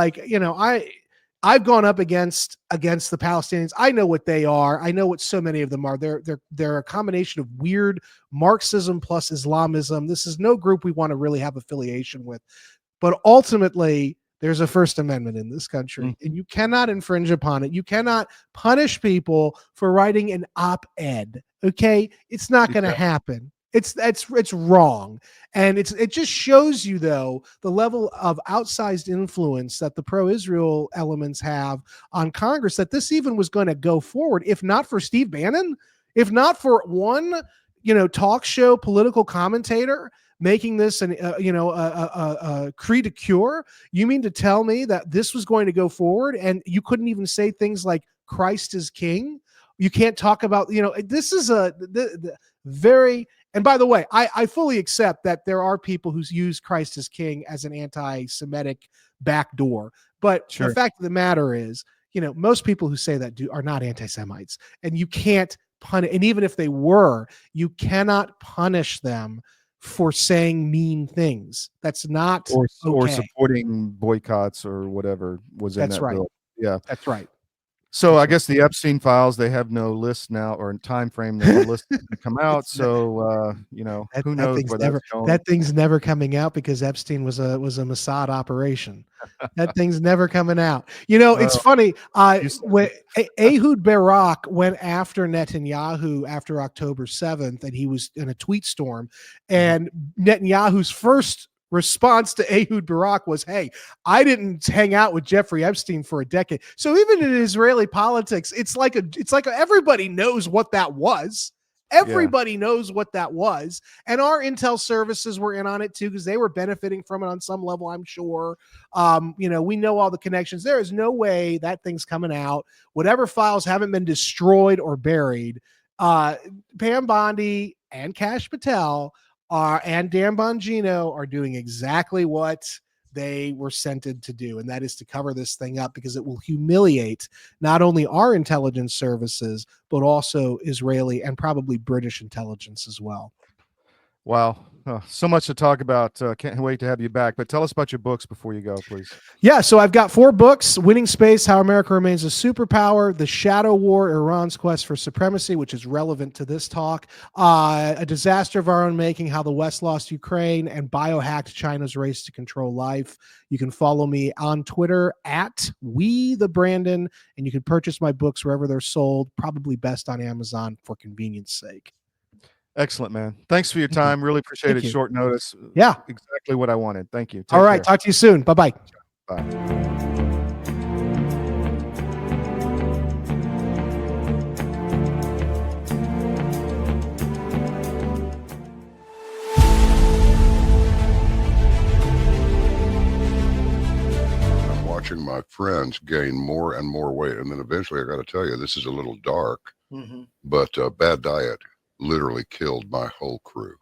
I've gone up against the Palestinians. I know what they are. I know what so many of them are. They're a combination of weird Marxism plus Islamism. This is no group we want to really have affiliation with. But ultimately, there's a First Amendment in this country, and you cannot infringe upon it. You cannot punish people for writing an op-ed. Okay, it's not going to happen. It's wrong. And it just shows you, though, the level of outsized influence that the pro-Israel elements have on Congress, that this even was going to go forward, if not for Steve Bannon, if not for one, talk show political commentator making this a cri de coeur. You mean to tell me that this was going to go forward and you couldn't even say things like Christ is king? You can't talk about, this is very, and by the way, I fully accept that there are people who use Christ as king as an anti-Semitic backdoor. But the fact of the matter is, most people who say that are not anti-Semites, and you can't punish, and even if they were, you cannot punish them for saying mean things. That's not or supporting boycotts or whatever was in that bill. Yeah, that's right. So I guess the Epstein files, they have no list now or in time frame that the list to come out. So who knows where that's going. That thing's never coming out because Epstein was a Mossad operation. That thing's never coming out. It's funny. When Ehud Barak went after Netanyahu after October 7th, and he was in a tweet storm, and Netanyahu's first response to Ehud Barak was, hey, I didn't hang out with Jeffrey Epstein for a decade. So even in Israeli politics, it's like everybody knows what that was. Everybody knows what that was. And our intel services were in on it too, because they were benefiting from it on some level, I'm sure. We know all the connections. There is no way that thing's coming out. Whatever files haven't been destroyed or buried, Pam Bondi and Kash Patel and Dan Bongino are doing exactly what they were sent to do, and that is to cover this thing up, because it will humiliate not only our intelligence services, but also Israeli and probably British intelligence as well. Wow. So much to talk about. Can't wait to have you back. But tell us about your books before you go, please. Yeah, so I've got 4 books: Winning Space, How America Remains a Superpower; The Shadow War, Iran's Quest for Supremacy, which is relevant to this talk; A Disaster of Our Own Making, How the West Lost Ukraine and Biohacked China's Race to Control Life. You can follow me on Twitter at @WeTheBrandon, and you can purchase my books wherever they're sold, probably best on Amazon for convenience sake. Excellent, man. Thanks for your time. Really appreciate it. Short notice. Yeah. Exactly what I wanted. Thank you. All right. Talk to you soon. Bye-bye. Bye. I'm watching my friends gain more and more weight. And then eventually, I got to tell you, this is a little dark, but bad diet literally killed my whole crew.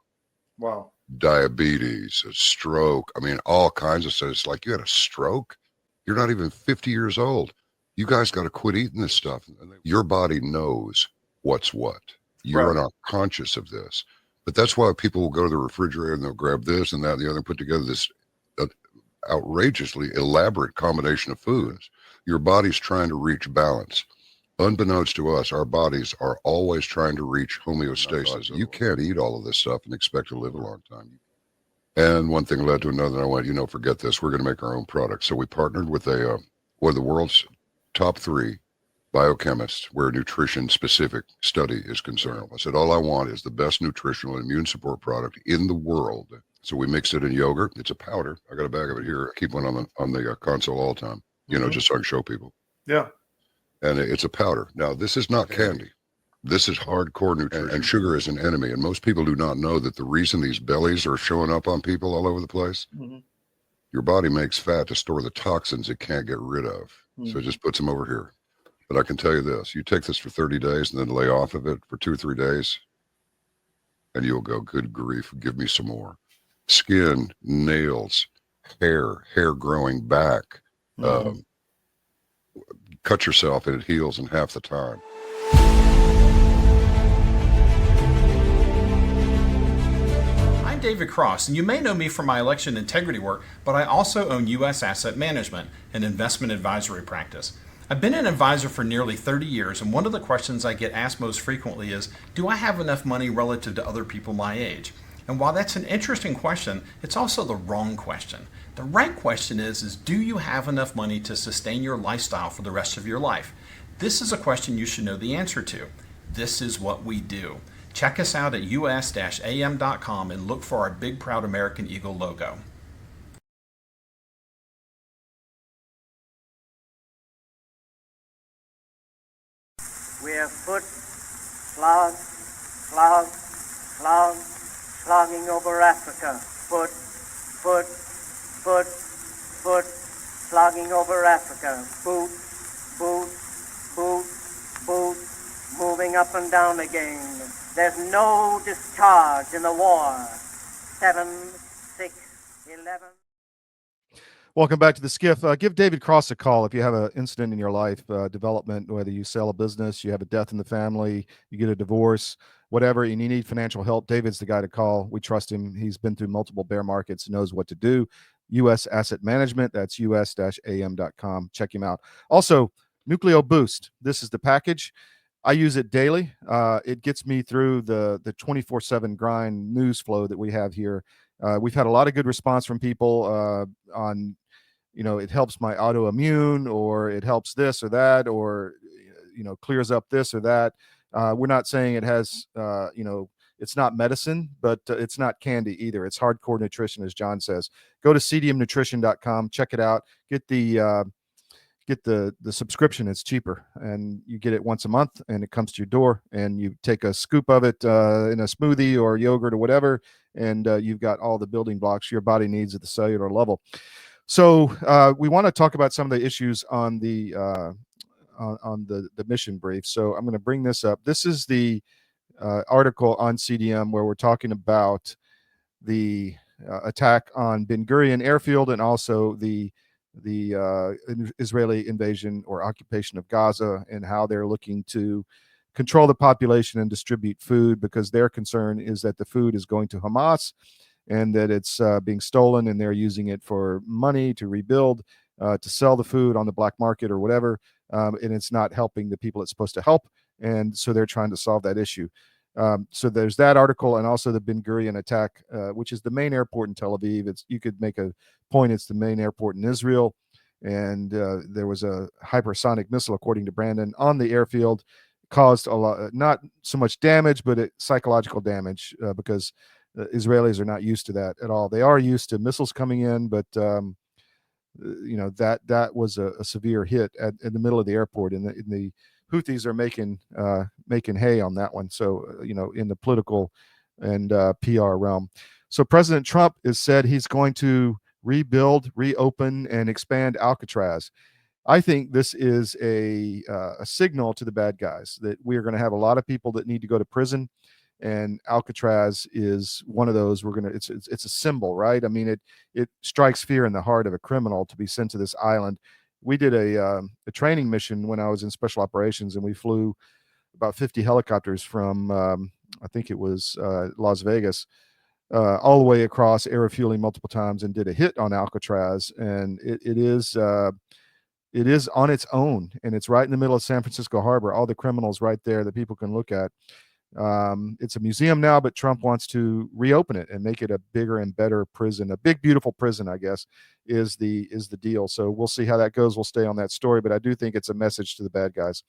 Wow. Diabetes, a stroke. I mean, all kinds of stuff. It's like, you had a stroke? You're not even 50 years old. You guys got to quit eating this stuff. Your body knows what's what. You're not conscious of this. But that's why people will go to the refrigerator and they'll grab this and that and the other and put together this outrageously elaborate combination of foods. Your body's trying to reach balance. Unbeknownst to us, our bodies are always trying to reach homeostasis. You can't eat all of this stuff and expect to live a long time. And one thing led to another, and I went, forget this. We're going to make our own product. So we partnered with one of the world's top 3 biochemists where nutrition-specific study is concerned. I said, all I want is the best nutritional and immune support product in the world. So we mixed it in yogurt. It's a powder. I got a bag of it here. I keep one on the console all the time, just so I can show people. Yeah. And it's a powder. Now, this is not candy. This is hardcore nutrition, and sugar is an enemy. And most people do not know that the reason these bellies are showing up on people all over the place, your body makes fat to store the toxins it can't get rid of. So it just puts them over here. But I can tell you this, you take this for 30 days and then lay off of it for 2 or 3 days, and you'll go, good grief, give me some more. Skin, nails, hair growing back. Cut yourself and it heals in half the time. I'm David Cross, and you may know me from my election integrity work, but I also own U.S. Asset Management, an investment advisory practice. I've been an advisor for nearly 30 years, and one of the questions I get asked most frequently is, do I have enough money relative to other people my age? And while that's an interesting question, it's also the wrong question. The right question is do you have enough money to sustain your lifestyle for the rest of your life? This is a question you should know the answer to. This is what we do. Check us out at us-am.com and look for our big proud American Eagle logo. We have foot, slogging over Africa. Foot, slogging over Africa. Boot, moving up and down again. There's no discharge in the war. 7, 6, 11. Welcome back to the SCIF. Give David Cross a call if you have an incident in your life, development, whether you sell a business, you have a death in the family, you get a divorce, whatever, and you need financial help. David's the guy to call. We trust him. He's been through multiple bear markets, knows what to do. U.S. Asset Management, that's us-am.com. Check him out. Also, Nucleo Boost. This is the package. I use it daily. It gets me through the 24/7 grind news flow that we have here. We've had a lot of good response from people on, it helps my autoimmune, or it helps this or that, or, clears up this or that. We're not saying it has, it's not medicine, but it's not candy either. It's hardcore nutrition, as John says. Go to cdmnutrition.com, check it out, get the subscription. It's cheaper, and you get it once a month, and it comes to your door, and you take a scoop of it in a smoothie or yogurt or whatever, and you've got all the building blocks your body needs at the cellular level. So we want to talk about some of the issues on the mission brief. So I'm going to bring this up. This is the article on CDM where we're talking about the attack on Ben Gurion Airfield, and also the Israeli invasion or occupation of Gaza, and how they're looking to control the population and distribute food, because their concern is that the food is going to Hamas and that it's being stolen, and they're using it for money to rebuild, to sell the food on the black market or whatever, and it's not helping the people it's supposed to help, and so they're trying to solve that issue. So there's that article, and also the Ben Gurion attack, which is the main airport in Tel Aviv. You could make a point, it's the main airport in Israel, and there was a hypersonic missile, according to Brandon, on the airfield, caused a lot, not so much damage, but psychological damage, because Israelis are not used to that at all. They are used to missiles coming in, but that was a severe hit in the middle of the airport, and the Houthis are making hay on that one. So, in the political and PR realm. So President Trump has said he's going to rebuild, reopen, and expand Alcatraz. I think this is a signal to the bad guys that we are going to have a lot of people that need to go to prison, and Alcatraz is one of those. It's a symbol, right? I mean, it strikes fear in the heart of a criminal to be sent to this island. We did a training mission when I was in special operations, and we flew about 50 helicopters from I think it was Las Vegas, all the way across, air refueling multiple times, and did a hit on Alcatraz. And it it is on its own, and it's right in the middle of San Francisco Harbor. All the criminals right there that people can look at. It's a museum now, but Trump wants to reopen it and make it a bigger and better prison, a big, beautiful prison, I guess, is the deal. So we'll see how that goes. We'll stay on that story, but I do think it's a message to the bad guys.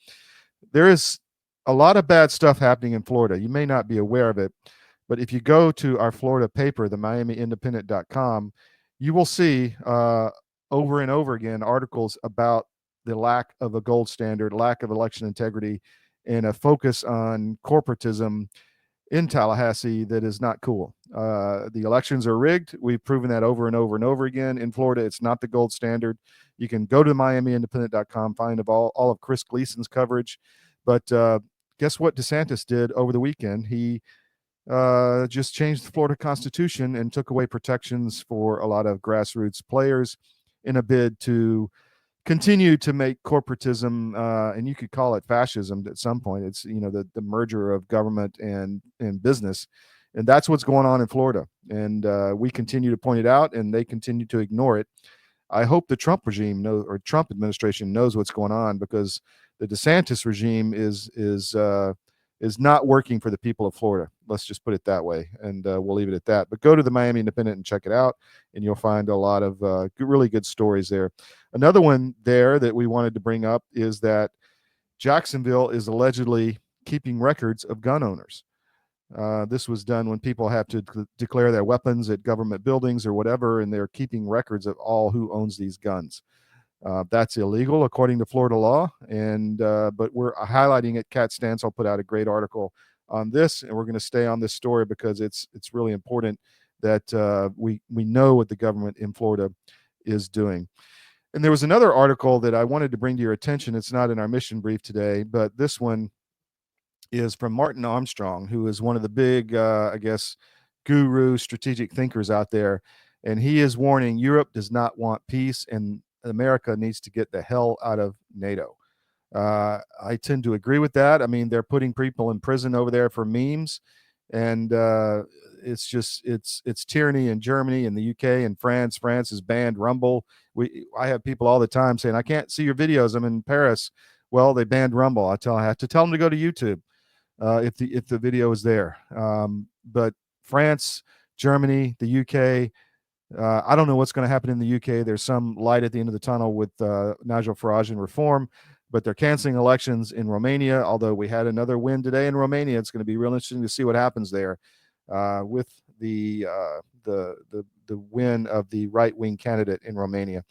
There is a lot of bad stuff happening in Florida. You may not be aware of it, but if you go to our Florida paper, the MiamiIndependent.com, you will see over and over again articles about the lack of a gold standard, lack of election integrity, and a focus on corporatism in Tallahassee that is not cool. The elections are rigged. We've proven that over and over and over again. In Florida, it's not the gold standard. You can go to MiamiIndependent.com, find all of Chris Gleason's coverage. But guess what DeSantis did over the weekend? He just changed the Florida Constitution and took away protections for a lot of grassroots players in a bid to continue to make corporatism, and you could call it fascism at some point. It's, the merger of government and business. And that's what's going on in Florida. And we continue to point it out, and they continue to ignore it. I hope the Trump regime or Trump administration knows what's going on, because the DeSantis regime is not working for the people of Florida. Let's just put it that way, and we'll leave it at that. But go to the Miami Independent and check it out, and you'll find a lot of really good stories there. Another one there that we wanted to bring up is that Jacksonville is allegedly keeping records of gun owners. This was done when people have to declare their weapons at government buildings or whatever, and they're keeping records of all who owns these guns. That's illegal according to Florida law, and but we're highlighting it. Kat Stansel put out a great article on this, and we're going to stay on this story because it's really important that we know what the government in Florida is doing. And there was another article that I wanted to bring to your attention. It's not in our mission brief today, but this one is from Martin Armstrong, who is one of the big, I guess, guru strategic thinkers out there. And he is warning Europe does not want peace, and America needs to get the hell out of NATO. I tend to agree with that. I mean, they're putting people in prison over there for memes, and it's just it's tyranny in Germany and the UK and France. France has banned Rumble. I have people all the time saying, I can't see your videos, I'm in Paris. Well, they banned Rumble. I have to tell them to go to YouTube if the video is there. But France, Germany, the UK, I don't know what's going to happen in the UK. There's some light at the end of the tunnel with Nigel Farage and reform, but they're canceling elections in Romania. Although we had another win today in Romania, it's going to be real interesting to see what happens there with the win of the right-wing candidate in Romania.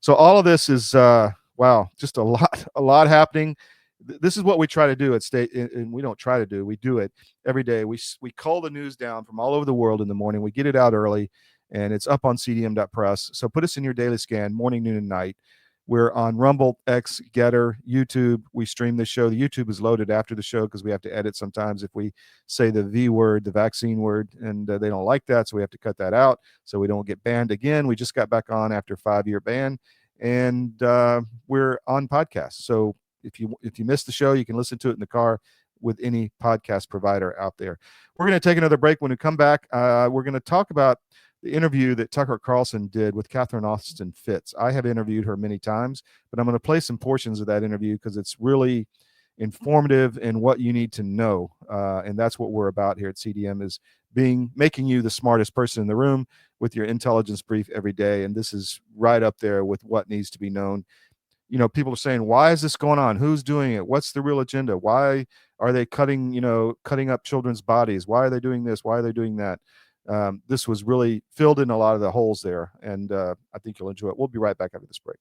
So all of this is wow, just a lot happening. This is what we try to do at State, and we don't try to do. We do it every day. We cull the news down from all over the world in the morning. We get it out early, and it's up on cdm.press. So put us in your daily scan, morning, noon, and night. We're on Rumble, X, Gettr, YouTube. We stream the show. The YouTube is loaded after the show because we have to edit sometimes if we say the V word, the vaccine word, and they don't like that, so we have to cut that out so we don't get banned again. We just got back on after a 5-year ban, and we're on podcasts. So if you missed the show, you can listen to it in the car with any podcast provider out there. We're going to take another break. When we come back, we're going to talk about the interview that Tucker Carlson did with Catherine Austin Fitts. I have interviewed her many times, but I'm going to play some portions of that interview because it's really informative and what you need to know. And that's what we're about here at CDM, is making you the smartest person in the room with your intelligence brief every day. And this is right up there with what needs to be known. You know, people are saying, why is this going on? Who's doing it? What's the real agenda? Why are they cutting up children's bodies? Why are they doing this? Why are they doing that? This was really filled in a lot of the holes there, and I think you'll enjoy it. We'll be right back after this break.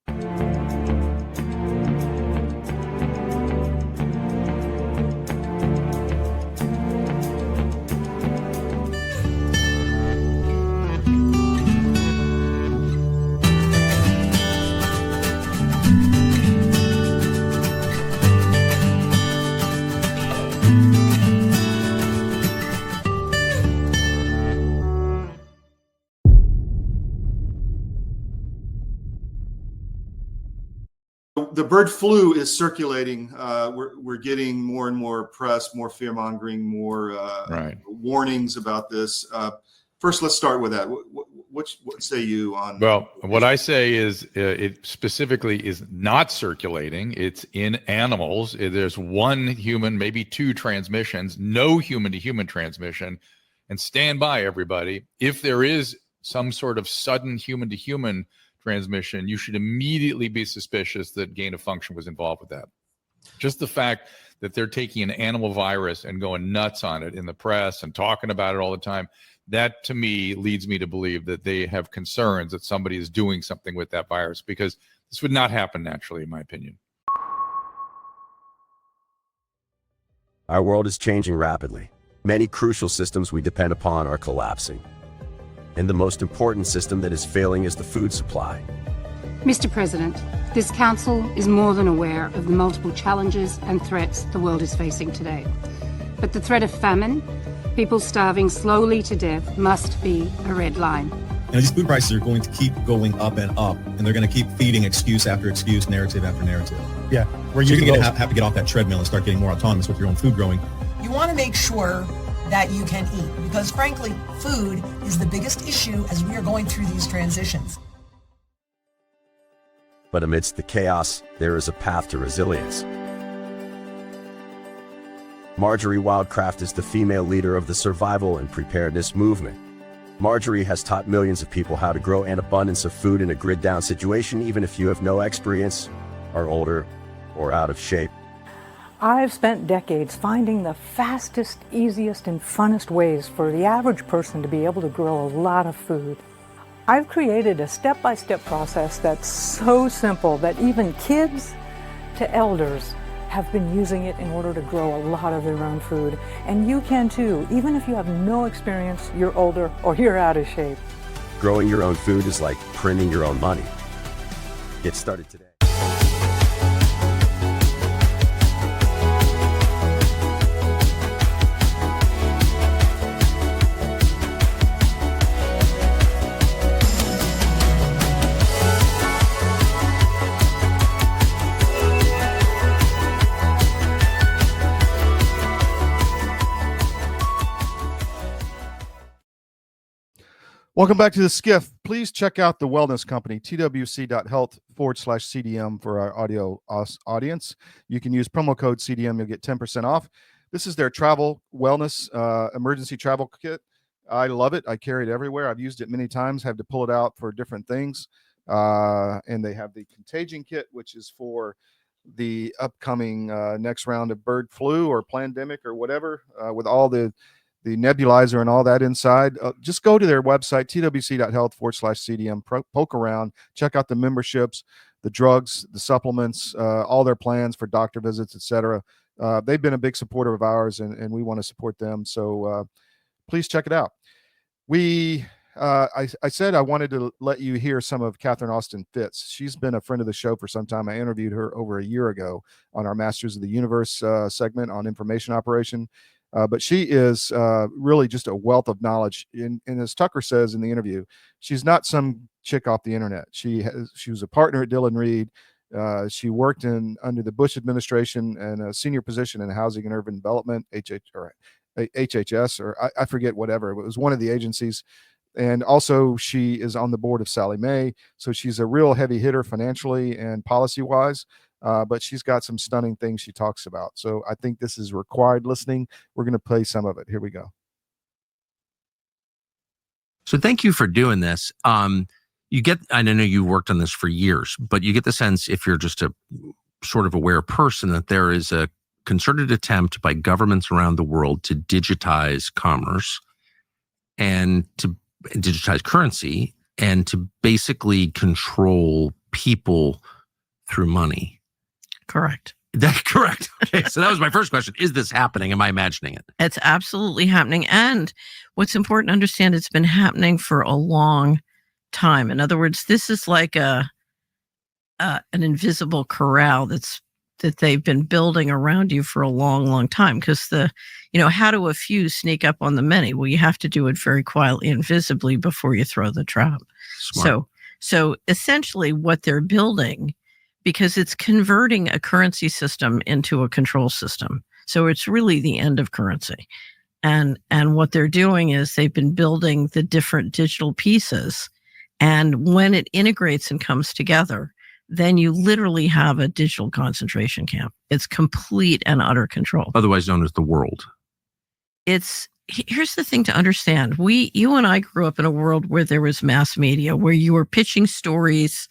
The bird flu is circulating. We're getting more and more press, more fear mongering, more warnings about this. First, let's start with that. what say you on? Well, what I say is it specifically is not circulating. It's in animals. There's one human, maybe two transmissions, no human-to-human transmission. And stand by, everybody. If there is some sort of sudden human-to-human transmission, you should immediately be suspicious that gain of function was involved with that. Just the fact that they're taking an animal virus and going nuts on it in the press and talking about it all the time, that to me leads me to believe that they have concerns that somebody is doing something with that virus, because this would not happen naturally, in my opinion. Our world is changing rapidly. Many crucial systems we depend upon are collapsing. And the most important system that is failing is the food supply. Mr. President, this Council is more than aware of the multiple challenges and threats the world is facing today. But the threat of famine, people starving slowly to death, must be a red line. These food prices are going to keep going up and up, and they're going to keep feeding excuse after excuse, narrative after narrative. Yeah. Where you're going to have to get off that treadmill and start getting more autonomous with your own food growing. You want to make sure that you can eat, because frankly, food is the biggest issue as we are going through these transitions. But amidst the chaos, there is a path to resilience. Marjorie Wildcraft is the female leader of the survival and preparedness movement. Marjorie has taught millions of people how to grow an abundance of food in a grid-down situation, even if you have no experience, are older, or out of shape. I've spent decades finding the fastest, easiest, and funnest ways for the average person to be able to grow a lot of food. I've created a step-by-step process that's so simple that even kids to elders have been using it in order to grow a lot of their own food. And you can too, even if you have no experience, you're older, or you're out of shape. Growing your own food is like printing your own money. Get started today. Welcome back to the SCIF. Please check out the wellness company, twc.health/CDM for our audio audience. You can use promo code CDM. You'll get 10% off. This is their travel wellness emergency travel kit. I love it. I carry it everywhere. I've used it many times, have to pull it out for different things. And they have the contagion kit, which is for the upcoming next round of bird flu or pandemic or whatever, with all the nebulizer and all that inside. Just go to their website, twc.health/CDM, poke around, check out the memberships, the drugs, the supplements, all their plans for doctor visits, etc. They've been a big supporter of ours, and we want to support them. So please check it out. I said I wanted to let you hear some of Catherine Austin Fitz. She's been a friend of the show for some time. I interviewed her over a year ago on our Masters of the Universe segment on information operation. But she is really just a wealth of knowledge. And as Tucker says in the interview, she's not some chick off the internet. She was a partner at Dillon Reed. She worked under the Bush administration and a senior position in housing and urban development, HHS, or I forget whatever. It was one of the agencies. And also she is on the board of Sallie Mae. So she's a real heavy hitter financially and policy-wise. But she's got some stunning things she talks about. So I think this is required listening. We're going to play some of it. Here we go. So thank you for doing this. You get, I know you worked on this for years, but you get the sense, if you're just a sort of aware person, that there is a concerted attempt by governments around the world to digitize commerce and to digitize currency and to basically control people through money. Correct. Correct. Okay, so that was my first question. Is this happening? Am I imagining it? It's absolutely happening. And what's important to understand, it's been happening for a long time. In other words, this is like an invisible corral that they've been building around you for a long, long time. Because how do a few sneak up on the many? Well, you have to do it very quietly and visibly before you throw the trap. Smart. So essentially what they're building, because it's converting a currency system into a control system. So it's really the end of currency. And what they're doing is they've been building the different digital pieces. And when it integrates and comes together, then you literally have a digital concentration camp. It's complete and utter control. Otherwise known as the world. Here's the thing to understand. You and I grew up in a world where there was mass media, where you were pitching stories,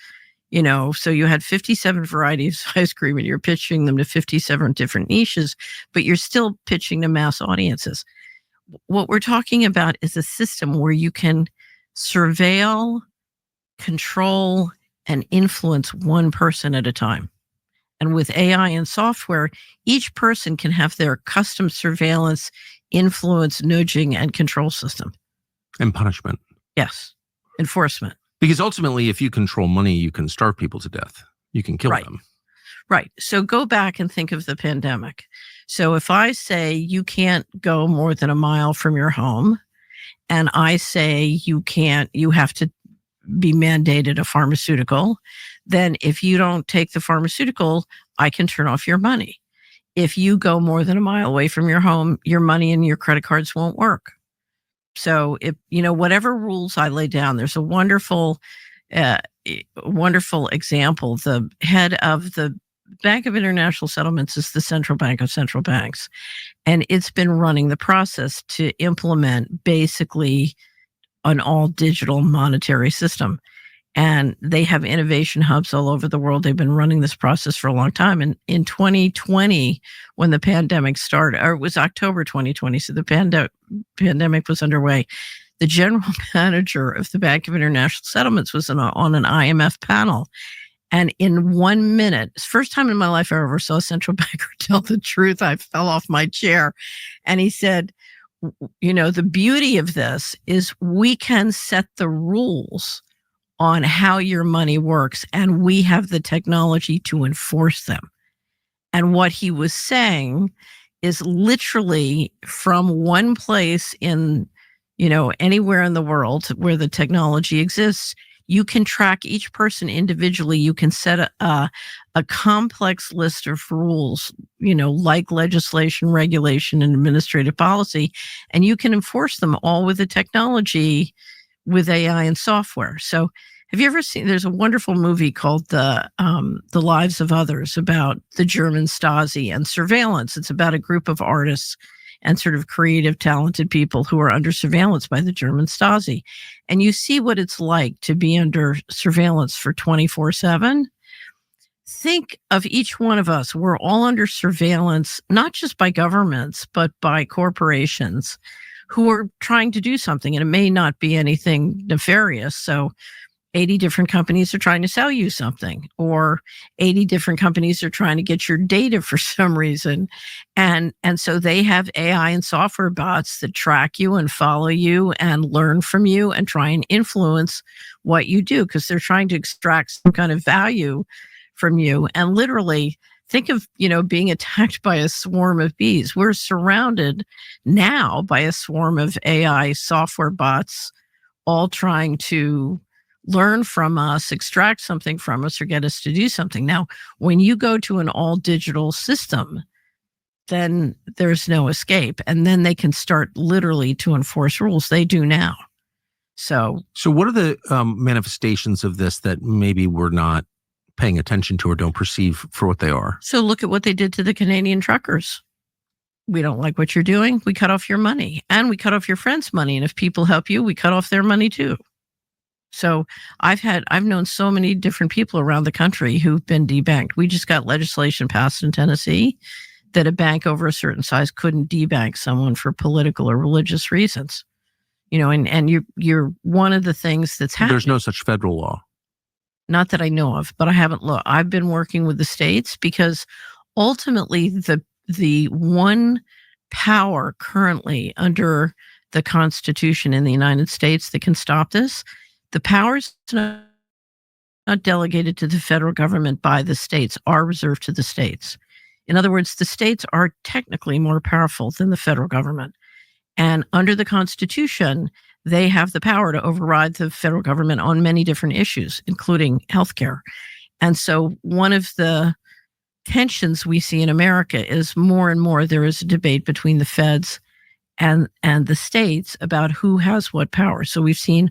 so you had 57 varieties of ice cream and you're pitching them to 57 different niches, but you're still pitching to mass audiences. What we're talking about is a system where you can surveil, control, and influence one person at a time. And with AI and software, each person can have their custom surveillance, influence, nudging, and control system. And punishment. Yes. Enforcement. Because ultimately, if you control money, you can starve people to death. You can kill them. Right. So go back and think of the pandemic. So if I say you can't go more than a mile from your home, and I say you have to be mandated a pharmaceutical, then if you don't take the pharmaceutical, I can turn off your money. If you go more than a mile away from your home, your money and your credit cards won't work. So if, whatever rules I lay down, there's a wonderful example. The head of the Bank of International Settlements is the central bank of central banks. And it's been running the process to implement basically an all digital monetary system. And they have innovation hubs all over the world. They've been running this process for a long time. And in 2020, when the pandemic started, or it was October 2020, so the pandemic was underway, the general manager of the Bank of International Settlements was on an IMF panel. And in 1 minute, it's the first time in my life I ever saw a central banker tell the truth. I fell off my chair. And he said, the beauty of this is we can set the rules on how your money works, and we have the technology to enforce them. And what he was saying is literally from one place in, anywhere in the world where the technology exists, you can track each person individually. You can set a complex list of rules, like legislation, regulation, and administrative policy, and you can enforce them all with the technology with AI and software. So have you ever seen, there's a wonderful movie called The Lives of Others about the German Stasi and surveillance. It's about a group of artists and sort of creative, talented people who are under surveillance by the German Stasi. And you see what it's like to be under surveillance for 24/7. Think of each one of us. We're all under surveillance, not just by governments, but by corporations who are trying to do something. And it may not be anything nefarious. So 80 different companies are trying to sell you something, or 80 different companies are trying to get your data for some reason. And so they have AI and software bots that track you and follow you and learn from you and try and influence what you do, because they're trying to extract some kind of value from you. And literally think of, being attacked by a swarm of bees. We're surrounded now by a swarm of AI software bots, all trying to learn from us, extract something from us, or get us to do something. Now, when you go to an all digital system, then there's no escape. And then they can start literally to enforce rules. They do now. So what are the manifestations of this that maybe we're not paying attention to or don't perceive for what they are? So look at what they did to the Canadian truckers. We don't like what you're doing. We cut off your money, and we cut off your friend's money. And if people help you, we cut off their money too. So I've known so many different people around the country who've been debanked. We just got legislation passed in Tennessee that a bank over a certain size couldn't debank someone for political or religious reasons. And you're one of the things that's happening. There's no such federal law. Not that I know of, but I haven't looked. I've been working with the states because ultimately the one power currently under the Constitution in the United States that can stop this, the powers not delegated to the federal government by the states are reserved to the states. In other words, the states are technically more powerful than the federal government. And under the Constitution, they have the power to override the federal government on many different issues, including healthcare. And so one of the tensions we see in America is more and more there is a debate between the feds and the states about who has what power. So we've seen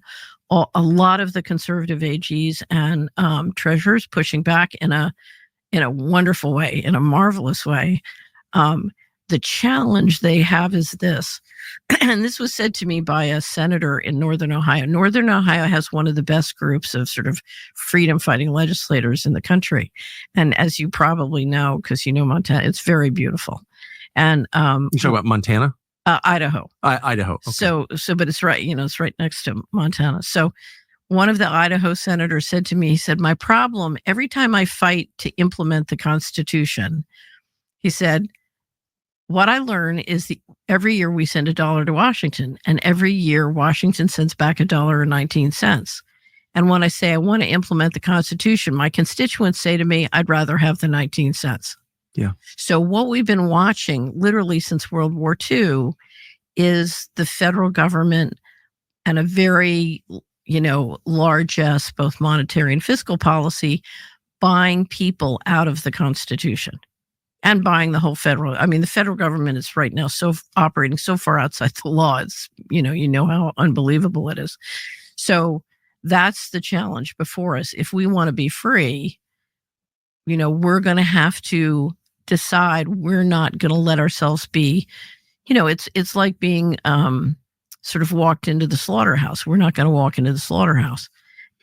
a lot of the conservative AGs and treasurers pushing back in a wonderful way, in a marvelous way. The challenge they have is this, and this was said to me by a senator in Northern Ohio. Northern Ohio has one of the best groups of sort of freedom-fighting legislators in the country. And as you probably know, because you know Montana, it's very beautiful. And you talk about Montana? Idaho. Idaho. Okay. So, but it's right, it's right next to Montana. So one of the Idaho senators said to me, he said, my problem, every time I fight to implement the Constitution, he said, what I learn is every year we send $1 to Washington, and every year Washington sends back $1.19. And when I say I want to implement the Constitution, my constituents say to me, I'd rather have the 19 cents. Yeah. So what we've been watching literally since World War II is the federal government and a very, largesse, both monetary and fiscal policy, buying people out of the Constitution and buying the whole the federal government is right now operating so far outside the law. It's, how unbelievable it is. So that's the challenge before us. If we want to be free, we're going to have to decide we're not going to let ourselves be, it's like being sort of walked into the slaughterhouse. We're not going to walk into the slaughterhouse.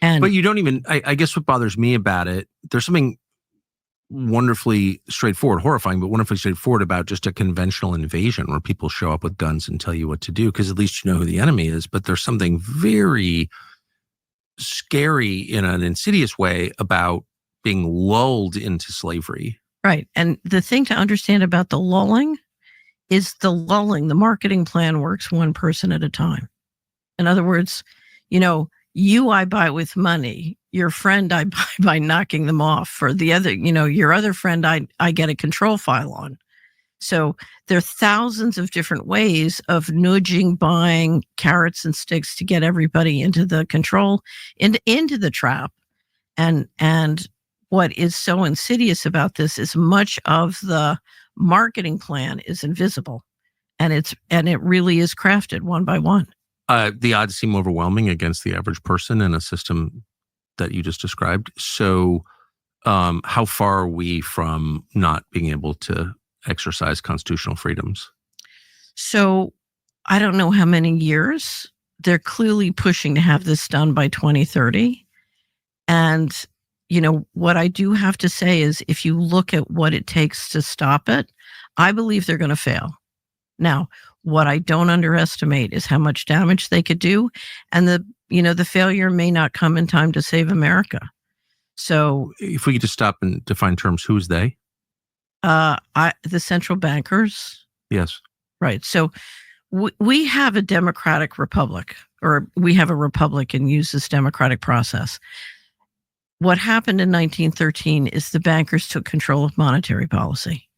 But you don't even, I guess what bothers me about it, there's something wonderfully straightforward, horrifying, but wonderfully straightforward about just a conventional invasion where people show up with guns and tell you what to do, because at least you know who the enemy is. But there's something very scary in an insidious way about being lulled into slavery. Right. And the thing to understand about the lulling is the marketing plan works one person at a time. In other words, I buy with money. Your friend, I buy by knocking them off. For the other, your other friend, I get a control file on. So there are thousands of different ways of nudging, buying carrots and sticks to get everybody into the control, into the trap. And what is so insidious about this is much of the marketing plan is invisible, and it really is crafted one by one. The odds seem overwhelming against the average person in a system that you just described. So how far are we from not being able to exercise constitutional freedoms? So I don't know how many years. They're clearly pushing to have this done by 2030. And, what I do have to say is if you look at what it takes to stop it, I believe they're going to fail. Now, what I don't underestimate is how much damage they could do. And the failure may not come in time to save America. So if we could just stop and define terms, who's they? The central bankers. Yes. Right. So we have a democratic republic, or we have a republic and use this democratic process. What happened in 1913 is the bankers took control of monetary policy.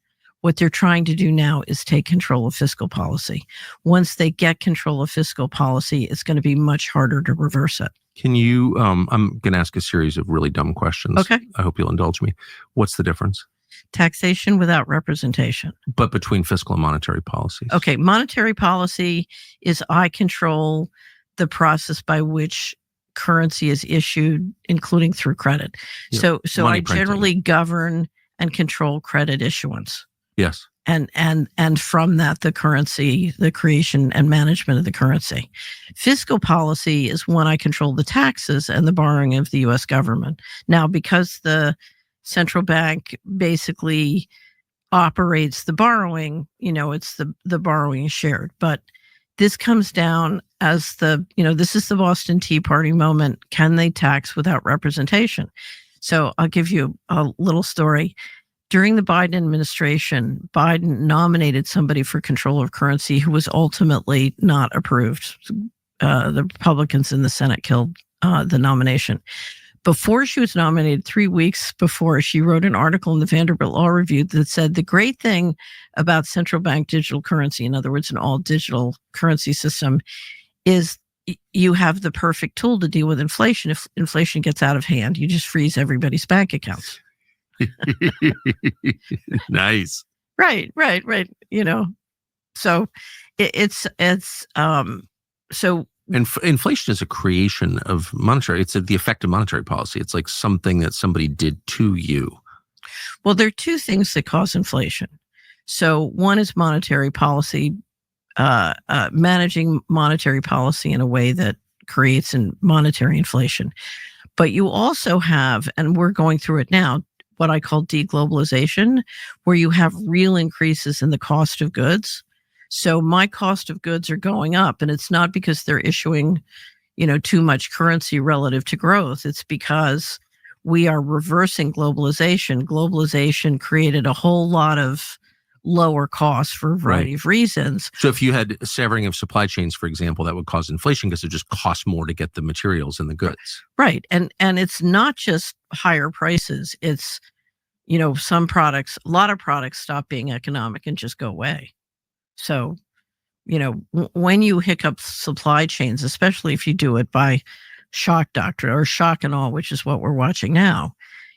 What they're trying to do now is take control of fiscal policy. Once they get control of fiscal policy, it's going to be much harder to reverse it. Can you, I'm going to ask a series of really dumb questions. Okay. I hope you'll indulge me. What's the difference? Taxation without representation. But between fiscal and monetary policies. Okay. Monetary policy is I control the process by which currency is issued, including through credit. Yeah. So I generally govern and control credit issuance. Yes. And from that, the currency, the creation and management of the currency. Fiscal policy is when I control the taxes and the borrowing of the U.S. government. Now, because the central bank basically operates the borrowing, it's the borrowing is shared. But this comes down as this is the Boston Tea Party moment. Can they tax without representation? So I'll give you a little story. During the Biden administration, Biden nominated somebody for control of currency who was ultimately not approved. The Republicans in the Senate killed the nomination. Before she was nominated, 3 weeks before, she wrote an article in the Vanderbilt Law Review that said the great thing about central bank digital currency, in other words, an all digital currency system, is you have the perfect tool to deal with inflation. If inflation gets out of hand, you just freeze everybody's bank accounts. Nice. Right. So it's so inflation is a creation of monetary. It's the effect of monetary policy. It's like something that somebody did to you. Well, there are two things that cause inflation. So one is monetary policy, managing monetary policy in a way that creates monetary inflation. But you also have, and we're going through it now, what I call deglobalization, where you have real increases in the cost of goods. So my cost of goods are going up, and it's not because they're issuing, too much currency relative to growth. It's because we are reversing globalization. Globalization created a whole lot of lower costs for a variety of reasons. So if you had severing of supply chains, for example, that would cause inflation because it just costs more to get the materials and the goods. Right. And it's not just higher prices. It's, some products, a lot of products stop being economic and just go away. So, when you hiccup supply chains, especially if you do it by shock doctrine or shock and awe, which is what we're watching now,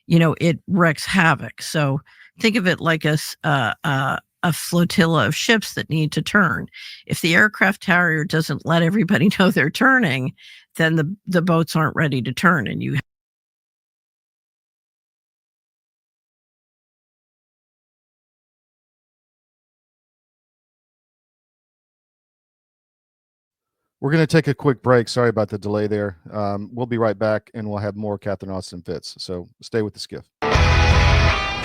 it wreaks havoc. So think of it like a flotilla of ships that need to turn. If the aircraft carrier doesn't let everybody know they're turning, then the boats aren't ready to turn, and you. We're going to take a quick break. Sorry about the delay there. We'll be right back, and we'll have more Catherine Austin Fitts. So stay with the SCIF.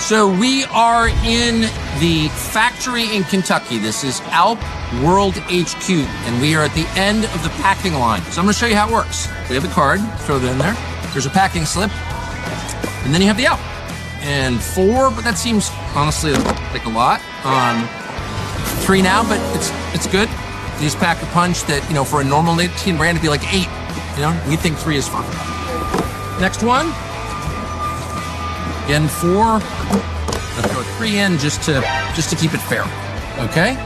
So we are in the factory in Kentucky. This is Alp World HQ, and we are at the end of the packing line. So I'm going to show you how it works. We have the card, throw it in there. There's a packing slip, and then you have the Alp. And 4, but that seems honestly like a lot. 3 now, but it's good. These pack a punch that, for a normal nicotine brand, it'd be like 8. We think 3 is fine. Next one. Again, 4. I'll throw 3 in just to keep it fair. Okay?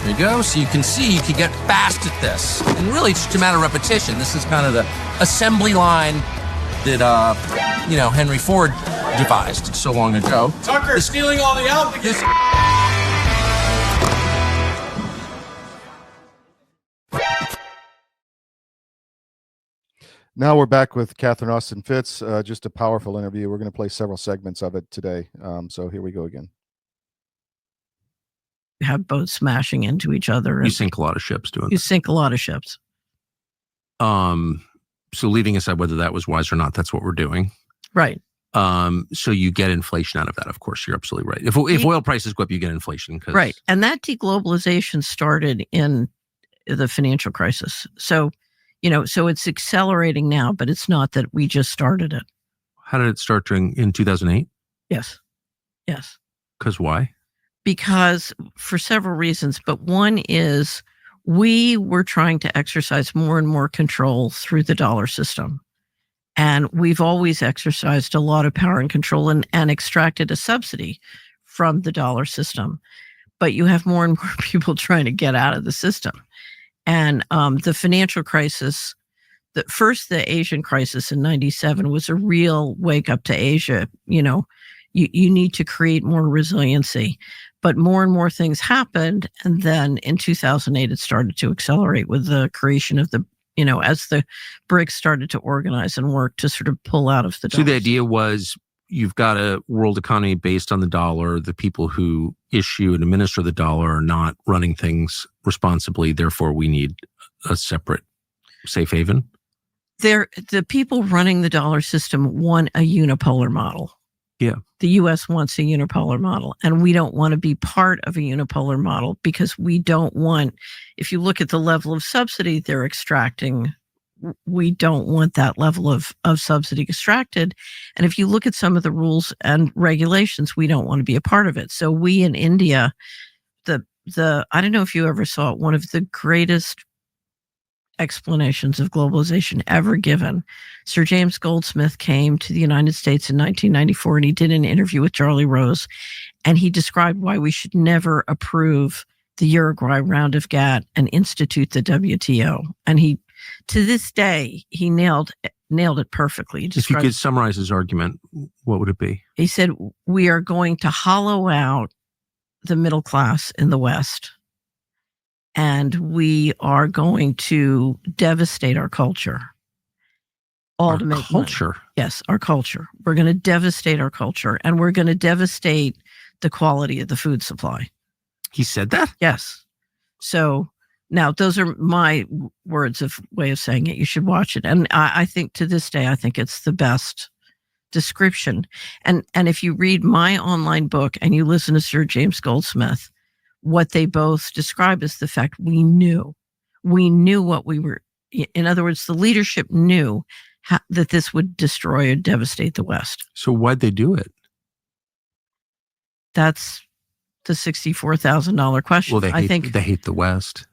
There you go. So you can see you can get fast at this. And really, it's just a matter of repetition. This is kind of the assembly line that, Henry Ford devised so long ago. Tucker stealing all the applicants. Now we're back with Catherine Austin Fitts. Just a powerful interview. We're going to play several segments of it today. So here we go again. You have boats smashing into each other. You sink a lot of ships doing that. You sink a lot of ships. So leaving aside whether that was wise or not, that's what we're doing. Right. So you get inflation out of that. Of course, you're absolutely right. If oil prices go up, you get inflation. Right. And that deglobalization started in the financial crisis. So it's accelerating now, but it's not that we just started it. How did it start in 2008? Yes. Because why? Because for several reasons, but one is we were trying to exercise more and more control through the dollar system. And we've always exercised a lot of power and control and extracted a subsidy from the dollar system. But you have more and more people trying to get out of the system. And the financial crisis, the Asian crisis in 97 was a real wake up to Asia. You need to create more resiliency. But more and more things happened. And then in 2008, it started to accelerate with the creation of as the BRICS started to organize and work to sort of pull out of the dollar. So the idea was you've got a world economy based on the dollar. The people who issue and administer the dollar are not running things responsibly. Therefore, we need a separate safe haven. The people running the dollar system want a unipolar model. Yeah. The U.S. wants a unipolar model, and we don't want to be part of a unipolar model because we don't want, if you look at the level of subsidy they're extracting, we don't want that level of subsidy extracted. And if you look at some of the rules and regulations, we don't want to be a part of it. So we in India, I don't know if you ever saw it, one of the greatest explanations of globalization ever given. Sir James Goldsmith came to the United States in 1994, and he did an interview with Charlie Rose, and he described why we should never approve the Uruguay round of GATT and institute the WTO. And to this day, he nailed it perfectly. If you could summarize his argument, what would it be? He said, we are going to hollow out the middle class in the West. and we are going to devastate our culture. All to make culture. Money. Yes, our culture. We're going to devastate our culture, and we're going to devastate the quality of the food supply. He said that? Yes. So now those are my words of way of saying it. You should watch it. And I think to this day, I think it's the best description. And if you read my online book and you listen to Sir James Goldsmith, what they both describe is the fact we knew what we were. In other words, the leadership knew that this would destroy or devastate the West. So why'd they do it? That's the $64,000 question. Well, they hate the West.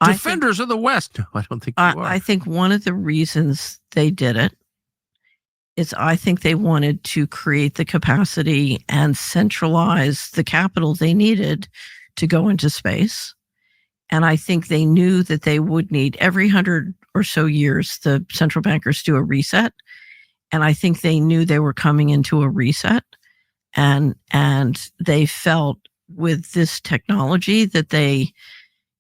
Defenders of the West. No, I don't think you are. I think one of the reasons they did it is I think they wanted to create the capacity and centralize the capital they needed to go into space. And I think they knew that they would need every 100 or so years, the central bankers do a reset. And I think they knew they were coming into a reset. And they felt with this technology that they,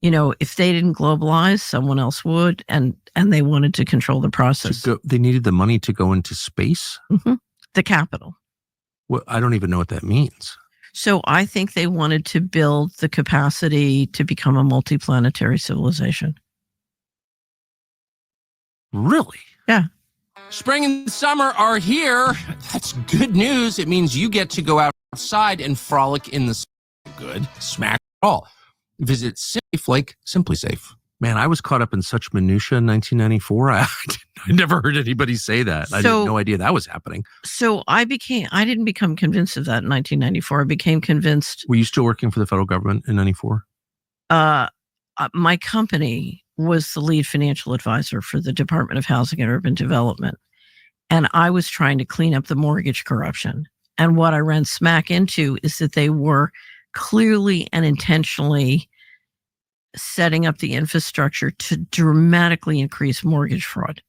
if they didn't globalize, someone else would. And they wanted to control the process. They needed the money to go into space? Mm-hmm. The capital. Well, I don't even know what that means. So I think they wanted to build the capacity to become a multiplanetary civilization. Really? Yeah. Spring and summer are here. That's good news. It means you get to go outside and frolic in the good, smack it all. Visit Safe like Simply Safe. Man, I was caught up in such minutia in 1994. I never heard anybody say that. I had no idea that was happening. So I didn't become convinced of that in 1994. I became convinced. Were you still working for the federal government in 94? My company was the lead financial advisor for the Department of Housing and Urban Development. And I was trying to clean up the mortgage corruption. And what I ran smack into is that they were clearly and intentionally setting up the infrastructure to dramatically increase mortgage fraud.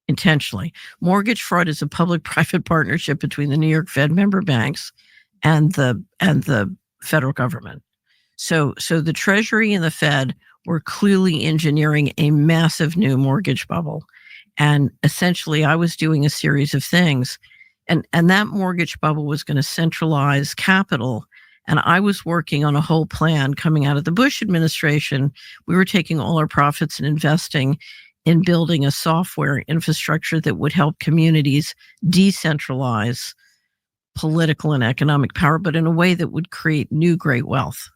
Intentionally. Mortgage fraud is a public-private partnership between the New York Fed member banks and the federal government. So the Treasury and the Fed were clearly engineering a massive new mortgage bubble. And essentially, I was doing a series of things. And that mortgage bubble was going to centralize capital. And I was working on a whole plan coming out of the Bush administration. We were taking all our profits and investing in building a software infrastructure that would help communities decentralize political and economic power, but in a way that would create new great wealth.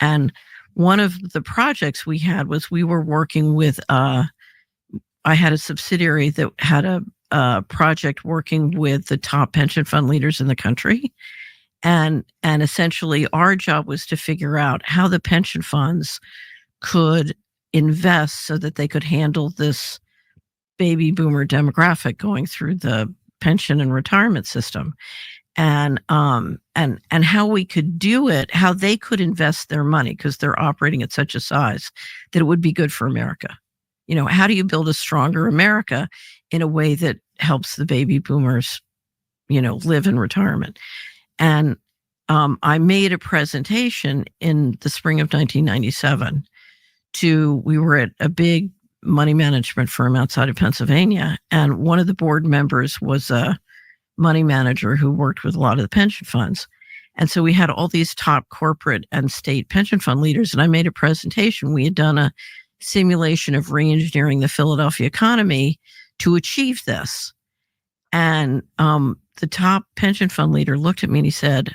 And one of the projects we had was we were working with, I had a subsidiary that had a project working with the top pension fund leaders in the country. And essentially our job was to figure out how the pension funds could invest so that they could handle this baby boomer demographic going through the pension and retirement system. And how we could do it, how they could invest their money because they're operating at such a size that it would be good for America. How do you build a stronger America in a way that helps the baby boomers, live in retirement? And I made a presentation in the spring of 1997 we were at a big money management firm outside of Pennsylvania. And one of the board members was a money manager who worked with a lot of the pension funds. And so we had all these top corporate and state pension fund leaders. And I made a presentation. We had done a simulation of re-engineering the Philadelphia economy to achieve this. And the top pension fund leader looked at me and he said,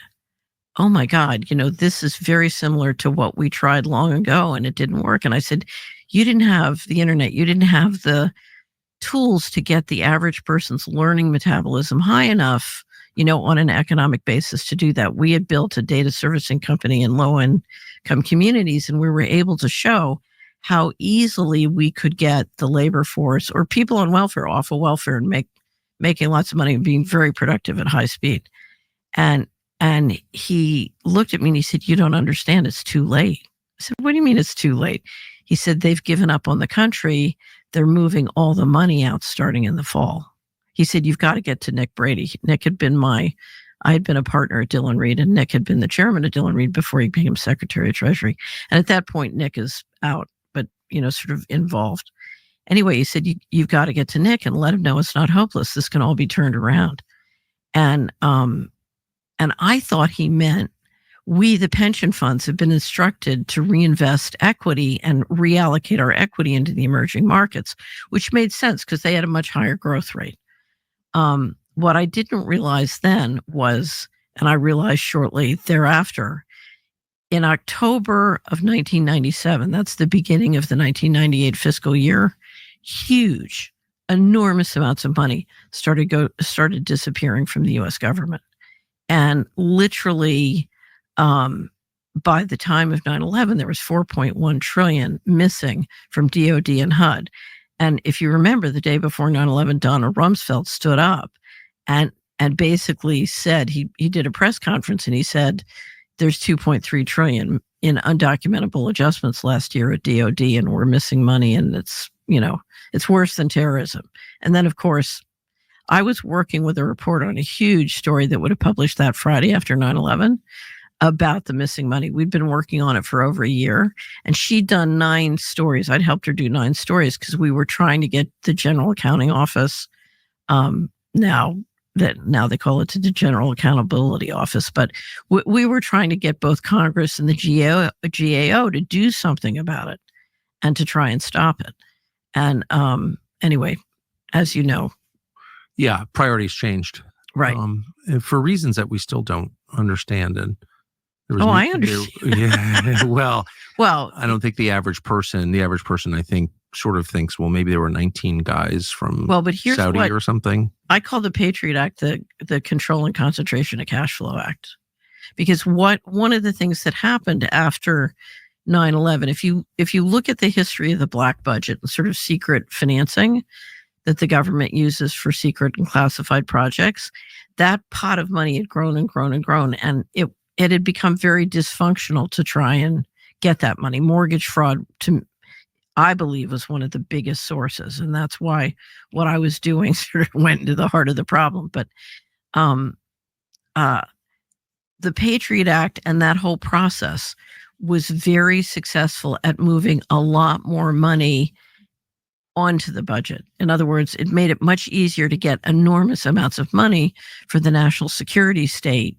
"Oh my God, this is very similar to what we tried long ago and it didn't work." And I said, "You didn't have the internet. You didn't have the tools to get the average person's learning metabolism high enough, on an economic basis to do that. We had built a data servicing company in low-income communities, and we were able to show how easily we could get the labor force or people on welfare off of welfare and making lots of money and being very productive at high speed." And he looked at me and he said, "You don't understand. It's too late." I said, "What do you mean it's too late?" He said, "They've given up on the country. They're moving all the money out starting in the fall." He said, "You've got to get to Nick Brady." Nick had been my I had been a partner at Dillon Reed, and Nick had been the chairman of Dillon Reed before he became Secretary of Treasury. And at that point, Nick is out, but, sort of involved. Anyway, he said, you've got to get to Nick and let him know it's not hopeless. This can all be turned around. And I thought he meant we, the pension funds, have been instructed to reinvest equity and reallocate our equity into the emerging markets, which made sense because they had a much higher growth rate. What I didn't realize then was, and I realized shortly thereafter, in October of 1997, that's the beginning of the 1998 fiscal year, huge, enormous amounts of money started disappearing from the U.S. government. And literally, by the time of 9/11, there was $4.1 trillion missing from DOD and HUD. And if you remember, the day before 9/11, Donald Rumsfeld stood up and basically said, he did a press conference and he said, there's $2.3 trillion in undocumentable adjustments last year at DOD, and we're missing money, and it's worse than terrorism. And then, of course, I was working with a reporter on a huge story that would have published that Friday after 9/11 about the missing money. We'd been working on it for over a year, and she'd done 9 stories. I'd helped her do 9 stories because we were trying to get the General Accounting Office, now they call it the General Accountability Office, but we were trying to get both Congress and the GAO to do something about it and to try and stop it. And anyway, as you know. Yeah, priorities changed. Right. For reasons that we still don't understand. And I understand. Yeah. Well, well, I don't think the average person, I think, sort of thinks, well, maybe there were 19 guys from but here's Saudi or something. I call the Patriot Act the Control and Concentration of Cash Flow Act. Because one of the things that happened after 9/11, if you look at the history of the black budget and sort of secret financing that the government uses for secret and classified projects, that pot of money had grown and grown and grown, and it had become very dysfunctional to try and get that money. Mortgage fraud, I believe, was one of the biggest sources, and that's why what I was doing sort of went into the heart of the problem. But the Patriot Act and that whole process was very successful at moving a lot more money onto the budget. In other words, it made it much easier to get enormous amounts of money for the national security state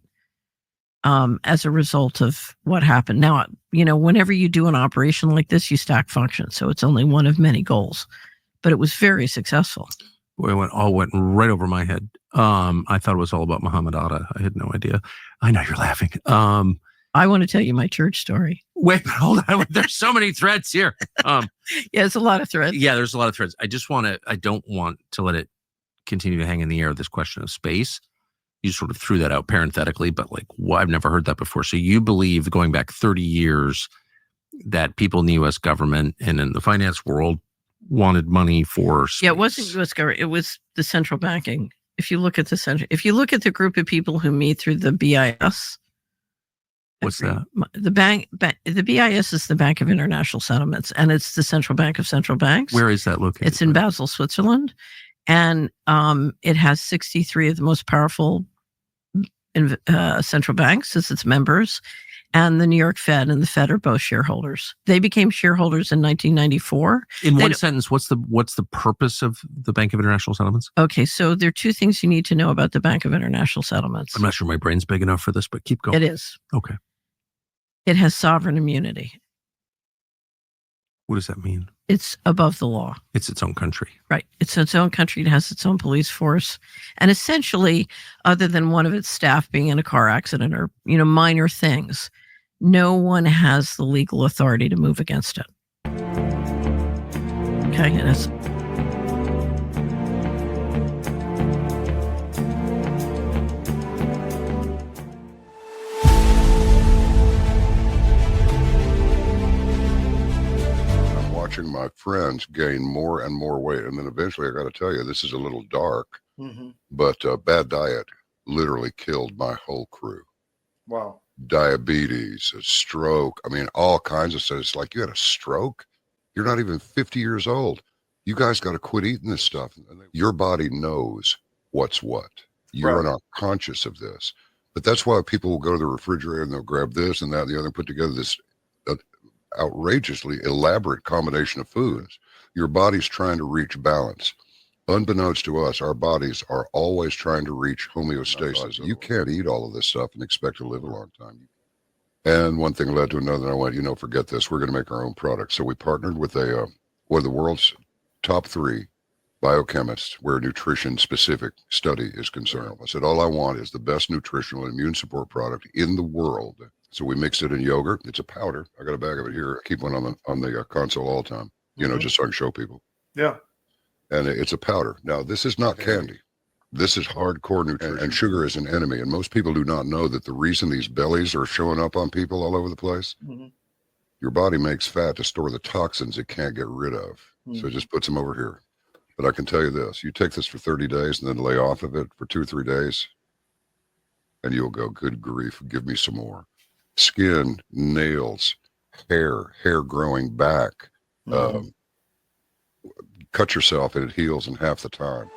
as a result of what happened. Now, whenever you do an operation like this, you stack functions. So it's only one of many goals, but it was very successful. Boy, it went right over my head. I thought it was all about Muhammad Atta. I had no idea. I know you're laughing. I want to tell you my church story. Wait, hold on. There's so many threads here. Yeah, it's a lot of threads. Yeah, there's a lot of threads. I don't want to let it continue to hang in the air, this question of space. You sort of threw that out parenthetically, but I've never heard that before. So you believe, going back 30 years, that people in the U.S. government and in the finance world wanted money for space. Yeah, it wasn't U.S. government. It was the central banking. If you look at the group of people who meet through the BIS. What's that? The BIS is the Bank of International Settlements, and it's the central bank of central banks. Where is that located? It's in Basel, Switzerland, and it has 63 of the most powerful central banks as its members, and the New York Fed and the Fed are both shareholders. They became shareholders in 1994. In one sentence, what's the purpose of the Bank of International Settlements? Okay, so there are 2 things you need to know about the Bank of International Settlements. I'm not sure my brain's big enough for this, but keep going. It is. Okay. It has sovereign immunity. What does that mean? It's above the law. It's its own country. Right. It's its own country. It has its own police force. And essentially, other than one of its staff being in a car accident or, minor things, no one has the legal authority to move against it. Okay. And it's watching my friends gain more and more weight. And then eventually, I got to tell you, this is a little dark, but bad diet literally killed my whole crew. Wow. Diabetes, a stroke. I mean, all kinds of stuff. It's like, you had a stroke? You're not even 50 years old. You guys got to quit eating this stuff. Your body knows what's what. You're not conscious of this. But that's why people will go to the refrigerator and they'll grab this and that and the other and put together this outrageously elaborate combination of foods. Your body's trying to reach balance. Unbeknownst to us, our bodies are always trying to reach homeostasis. You can't eat all of this stuff and expect to live a long time. And one thing led to another, and I went, forget this. We're going to make our own product. So we partnered with one of the world's top 3 biochemists where nutrition specific study is concerned. I said, all I want is the best nutritional and immune support product in the world. So we mixed it in yogurt. It's a powder. I got a bag of it here. I keep one on the console all the time, just so I can show people. Yeah. And it's a powder. Now, this is not candy. This is hardcore nutrition. And sugar is an enemy. And most people do not know that the reason these bellies are showing up on people all over the place, your body makes fat to store the toxins it can't get rid of. So it just puts them over here. But I can tell you this, you take this for 30 days and then lay off of it for 2 or 3 days, and you'll go, good grief, give me some more. Skin, nails, hair growing back. Cut yourself and it heals in half the time.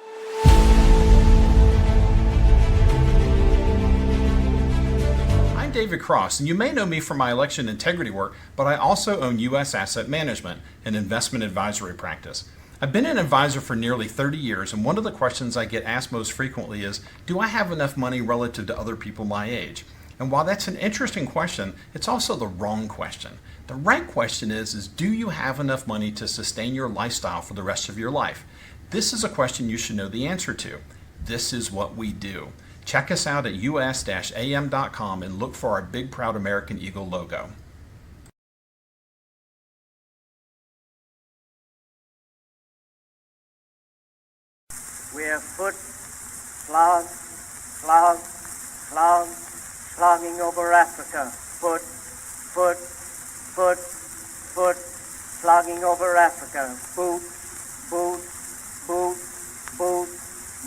I'm David Cross, and you may know me from my election integrity work, but I also own U.S. Asset Management, an investment advisory practice. I've been an advisor for nearly 30 years, and one of the questions I get asked most frequently is, do I have enough money relative to other people my age? And while that's an interesting question, it's also the wrong question. The right question is do you have enough money to sustain your lifestyle for the rest of your life? This is a question you should know the answer to. This is what we do. Check us out at us-am.com and look for our big proud American Eagle logo. We have foot, slogging over Africa. Foot, slogging over Africa. Boot,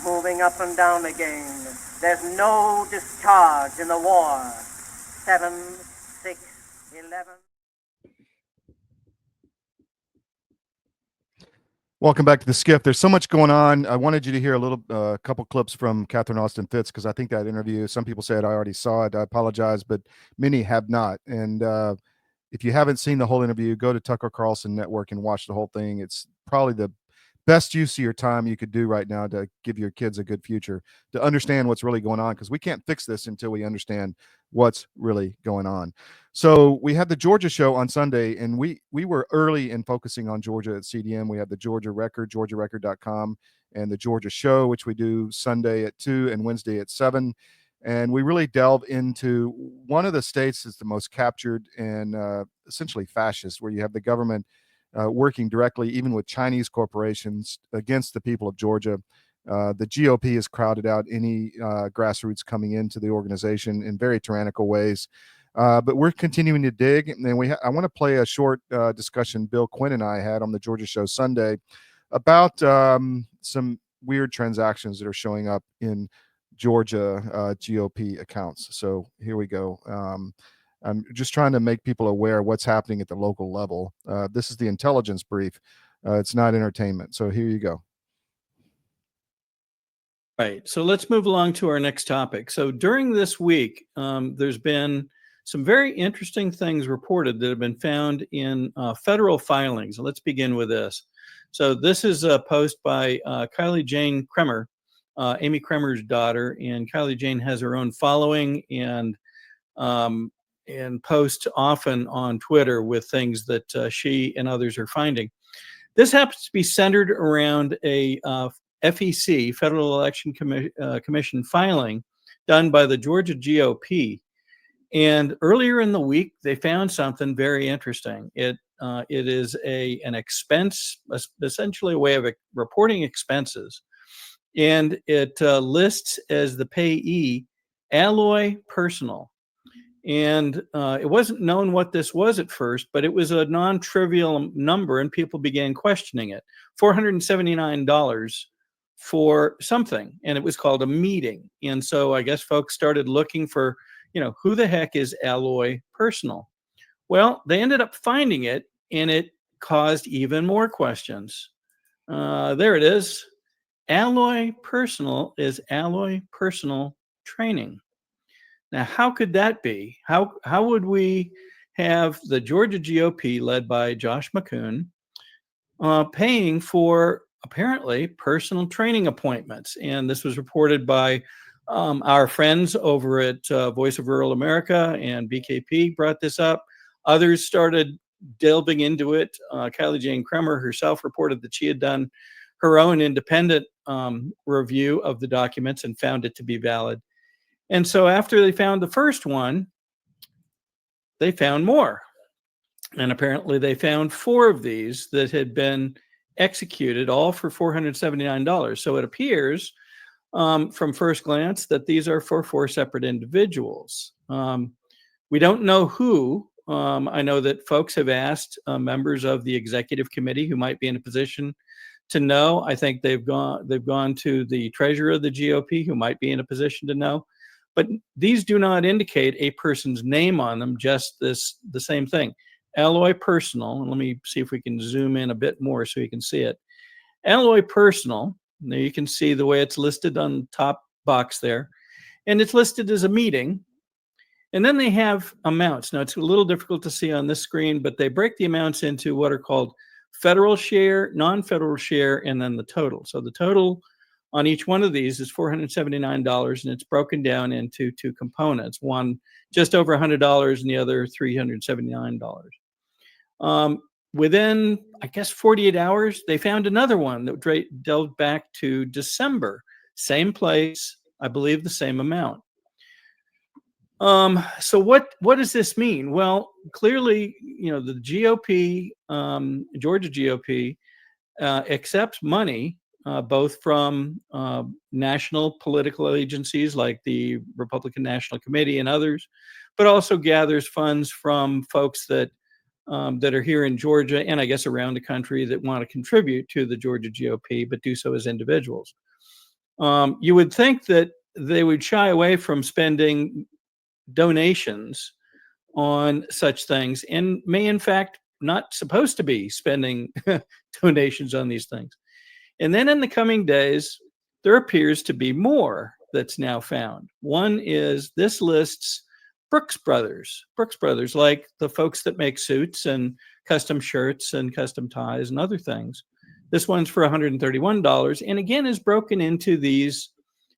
moving up and down again. There's no discharge in the war. 7, 6, 11. Welcome back to the SCIF. There's so much going on. I wanted you to hear a couple clips from Catherine Austin Fitts, because I think that interview, some people said I already saw it. I apologize, but many have not. And if you haven't seen the whole interview, go to Tucker Carlson Network and watch the whole thing. It's probably the best use of your time you could do right now to give your kids a good future, to understand what's really going on, because we can't fix this until we understand what's really going on. So we had the Georgia show on Sunday, and we were early in focusing on Georgia at CDM. We had the Georgia Record, georgiarecord.com, and the Georgia show, which we do Sunday at 2 and Wednesday at 7. And we really delve into one of the states that's the most captured and essentially fascist, where you have the government working directly, even with Chinese corporations, against the people of Georgia. The GOP has crowded out any grassroots coming into the organization in very tyrannical ways. But we're continuing to dig, and I want to play a short discussion Bill Quinn and I had on the Georgia show Sunday about some weird transactions that are showing up in Georgia GOP accounts. So here we go. I'm just trying to make people aware of what's happening at the local level. This is the intelligence brief. It's not entertainment. So here you go. Right. So let's move along to our next topic. So during this week, there's been some very interesting things reported that have been found in federal filings. Let's begin with this. So this is a post by Kylie Jane Kremer, Amy Kremer's daughter, and Kylie Jane has her own following and posts often on Twitter with things that she and others are finding. This happens to be centered around a FEC, Federal Election Commission filing done by the Georgia GOP. And earlier in the week, they found something very interesting. It is an expense, essentially a way of reporting expenses. And it lists as the payee Alloy Personal. And it wasn't known what this was at first, but it was a non-trivial number, and people began questioning it. $479 for something, and it was called a meeting. And so I guess folks started looking for, who the heck is Alloy Personal? Well, they ended up finding it, and it caused even more questions. There it is. Alloy Personal is Alloy Personal Training. Now, how could that be? How would we have the Georgia GOP led by Josh McCoon paying for apparently personal training appointments? And this was reported by our friends over at Voice of Rural America, and BKP brought this up. Others started delving into it. Kylie Jane Kremer herself reported that she had done her own independent review of the documents and found it to be valid. And so after they found the first one, they found more. And apparently they found 4 of these that had been executed, all for $479. So it appears from first glance that these are for 4 separate individuals. We don't know who. I know that folks have asked members of the executive committee who might be in a position to know. I think they've gone to the treasurer of the GOP who might be in a position to know. But these do not indicate a person's name on them, just the same thing. Alloy Personal, and let me see if we can zoom in a bit more so you can see it. Alloy Personal, now you can see the way it's listed on the top box there, and it's listed as a meeting. And then they have amounts. Now, it's a little difficult to see on this screen, but they break the amounts into what are called federal share, non-federal share, and then the total. So the total on each one of these is $479, and it's broken down into 2 components, one just over $100 and the other $379. Within, I guess, 48 hours, they found another one that delved back to December. Same place, I believe the same amount. So what does this mean? Well, clearly, the GOP, Georgia GOP, accepts money both from national political agencies like the Republican National Committee and others, but also gathers funds from folks that are here in Georgia and I guess around the country that want to contribute to the Georgia GOP, but do so as individuals. You would think that they would shy away from spending donations on such things and may in fact not supposed to be spending donations on these things. And then in the coming days, there appears to be more that's now found. One is this lists Brooks Brothers, like the folks that make suits and custom shirts and custom ties and other things. This one's for $131 and again is broken into these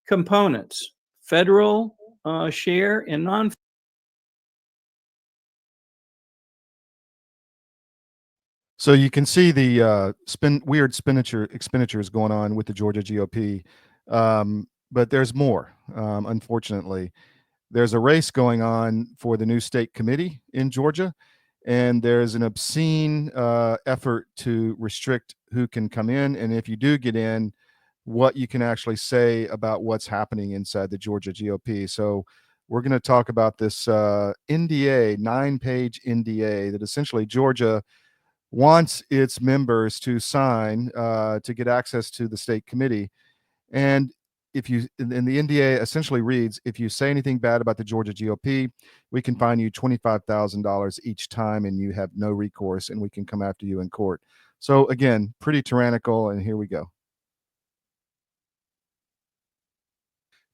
components, federal share and non. So you can see the weird expenditures going on with the Georgia GOP, but there's more. Unfortunately, there's a race going on for the new state committee in Georgia, and there's an obscene effort to restrict who can come in, and if you do get in, what you can actually say about what's happening inside the Georgia GOP. So we're going to talk about this NDA, 9-page NDA that essentially Georgia wants its members to sign to get access to the state committee. And if you, and the NDA essentially reads, if you say anything bad about the Georgia GOP, we can fine you $25,000 each time and you have no recourse and we can come after you in court. So again, pretty tyrannical, and here we go.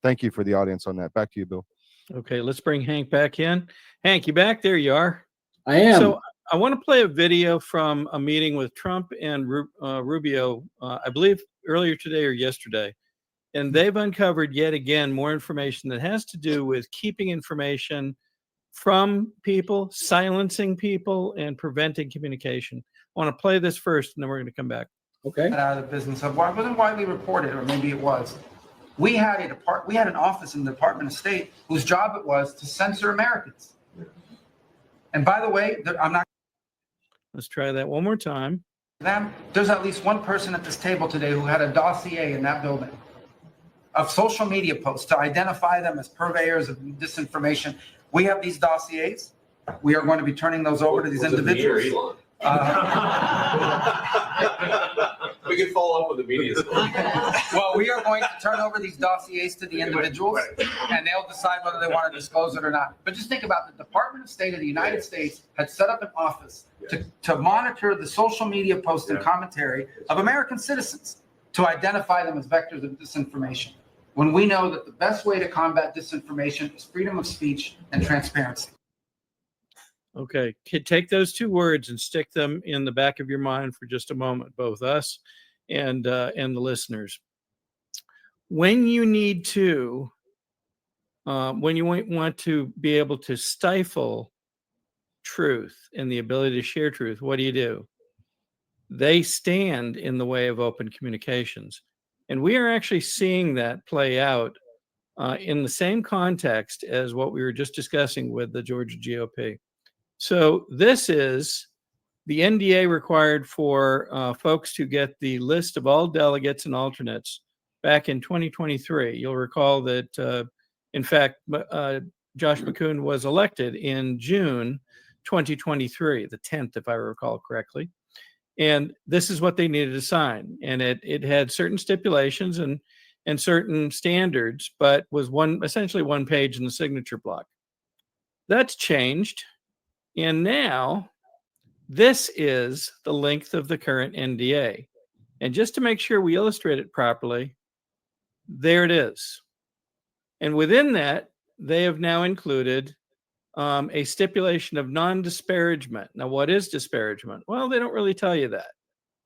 Thank you for the audience on that. Back to you, Bill. Okay, let's bring Hank back in. Hank, you back? There you are. I am. So I want to play a video from a meeting with Trump and Rubio, I believe earlier today or yesterday. And they've uncovered yet again more information that has to do with keeping information from people, silencing people, and preventing communication. I want to play this first, and then we're going to come back. Okay. Out of the business of why it wasn't widely reported, or maybe it was. We had an office in the Department of State whose job it was to censor Americans. And by the way, I'm not. Let's try that one more time. There's at least one person at this table today who had a dossier in that building of social media posts to identify them as purveyors of disinformation. We have these dossiers. We are going to be turning those over to these individuals. We can follow up with the media story. Well, we are going to turn over these dossiers to the individuals, and they'll decide whether they want to disclose it or not. But just think about the Department of State of the United States had set up an office to monitor the social media posts and commentary of American citizens to identify them as vectors of disinformation. when we know that the best way to combat disinformation is freedom of speech and transparency. Okay, take those two words and stick them in the back of your mind for just a moment, both us and the listeners. When you need to, when you want to be able to stifle truth and the ability to share truth, what do? They stand in the way of open communications. And we are actually seeing that play out in the same context as what we were just discussing with the Georgia GOP. So this is the NDA required for folks to get the list of all delegates and alternates back in 2023. You'll recall that, in fact, Josh McCoon was elected in June 2023, the 10th, if I recall correctly. And this is what they needed to sign. And it had certain stipulations and certain standards, but was essentially one page in the signature block. That's changed. And now this is the length of the current NDA. And just to make sure we illustrate it properly, there it is. And within that, they have now included a stipulation of non-disparagement. Now, what is disparagement? Well, they don't really tell you that.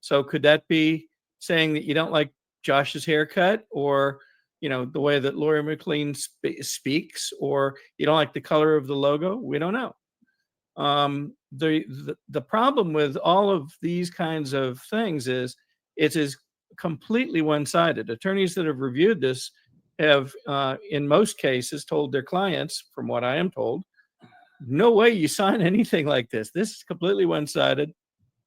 So could that be saying that you don't like Josh's haircut, or the way that Lori McLean speaks, or you don't like the color of the logo? We don't know. The problem with all of these kinds of things is it is completely one-sided. Attorneys that have reviewed this have, in most cases, told their clients, from what I am told, no way you sign anything like this. This is completely one-sided.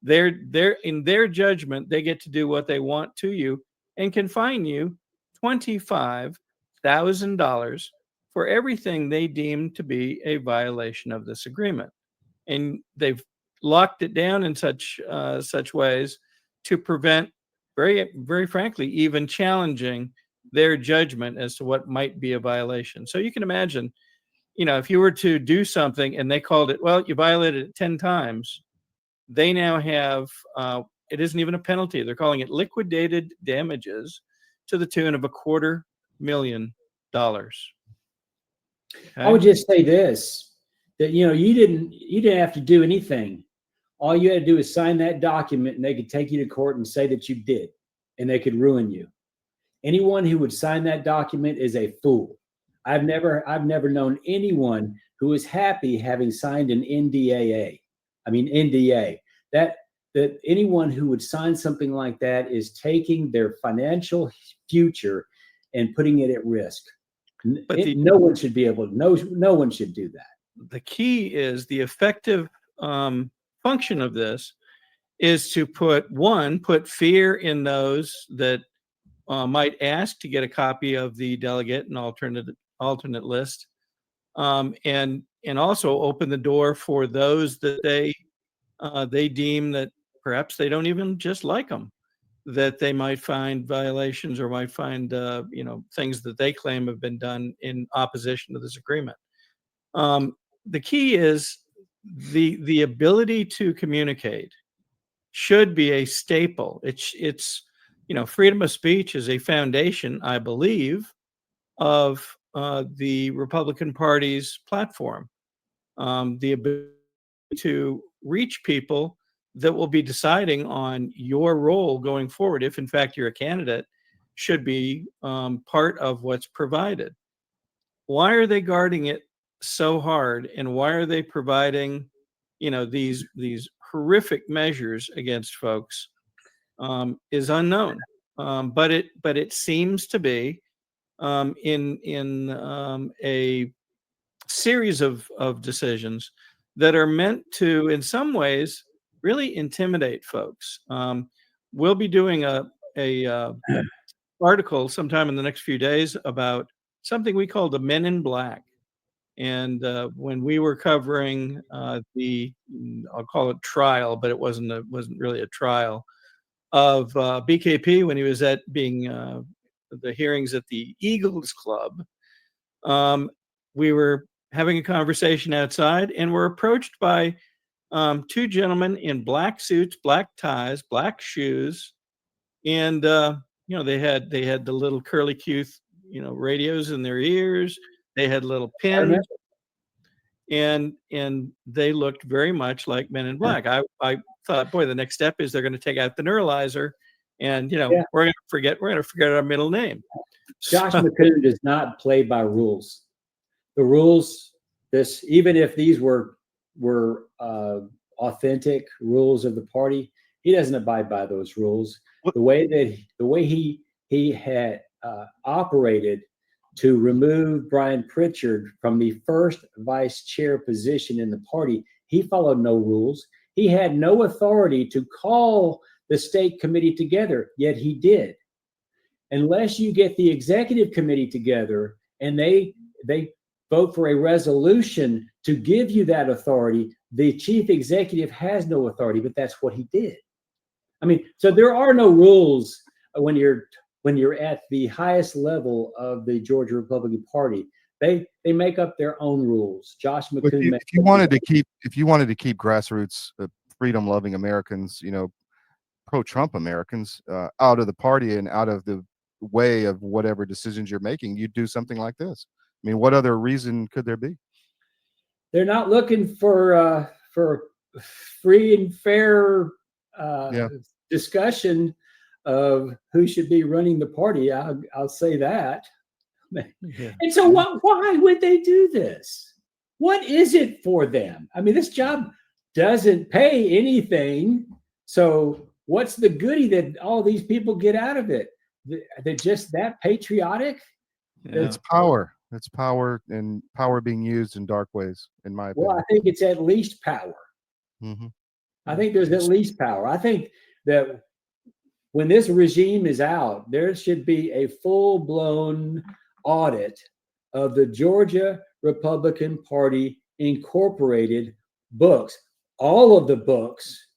They're in their judgment, they get to do what they want to you and can fine you $25,000 for everything they deem to be a violation of this agreement. And they've locked it down in such ways to prevent, very, very frankly, even challenging their judgment as to what might be a violation. So you can imagine, if you were to do something and they called it, well, you violated it 10 times, they now have, it isn't even a penalty. They're calling it liquidated damages to the tune of $250,000. Okay? I would just say this, that, you didn't have to do anything. All you had to do is sign that document and they could take you to court and say that you did, and they could ruin you. Anyone who would sign that document is a fool. I've never known anyone who is happy having signed an NDA. That anyone who would sign something like that is taking their financial future and putting it at risk. But no one should be able to. No one should do that. The key is the effective function of this is to put fear in those that might ask to get a copy of the delegate and alternate list, and also open the door for those that they deem that perhaps they don't even just like them, that they might find violations or might find things that they claim have been done in opposition to this agreement. The key is the ability to communicate should be a staple. It's freedom of speech is a foundation, I believe, of the Republican Party's platform. The ability to reach people that will be deciding on your role going forward, if in fact you're a candidate, should be part of what's provided. Why are they guarding it so hard, and why are they providing these horrific measures against folks is unknown, but it seems to be in a series of decisions that are meant to, in some ways, really intimidate folks. We'll be doing a article sometime in the next few days about something we call the Men in Black. And when we were covering I'll call it trial, but it wasn't really a trial, of BKP when he was the hearings at the Eagles Club, we were having a conversation outside and were approached by two gentlemen in black suits, black ties, black shoes, and they had the little curly Q radios in their ears. They had little pins, and they looked very much like Men in Black. I thought, boy, the next step is they're going to take out the neuralizer, and we're going to forget our middle name. Josh McCoon does not play by rules. The rules, even if these were authentic rules of the party, he doesn't abide by those rules. The way he had operated to remove Brian Pritchard from the first vice chair position in the party, he followed no rules. He had no authority to call the state committee together, yet he did. Unless you get the executive committee together and they vote for a resolution to give you that authority, the chief executive has no authority, but that's what he did. I mean, so there are no rules when you're at the highest level of the Georgia Republican Party. They make up their own rules. Josh McCoon. If you wanted to keep grassroots freedom-loving Americans, pro-Trump Americans, out of the party and out of the way of whatever decisions you're making, you'd do something like this. I mean, what other reason could there be? They're not looking for free and fair discussion of who should be running the party. I'll say that. Yeah. And so why would they do this? What is it for them? I mean, this job doesn't pay anything. So what's the goodie that all these people get out of it? They're just that patriotic? Yeah. It's power. It's power, and power being used in dark ways, in my opinion. Well, I think it's at least power. Mm-hmm. I think there's at least power. I think that when this regime is out, there should be a full-blown audit of the Georgia Republican Party Incorporated books, all of the books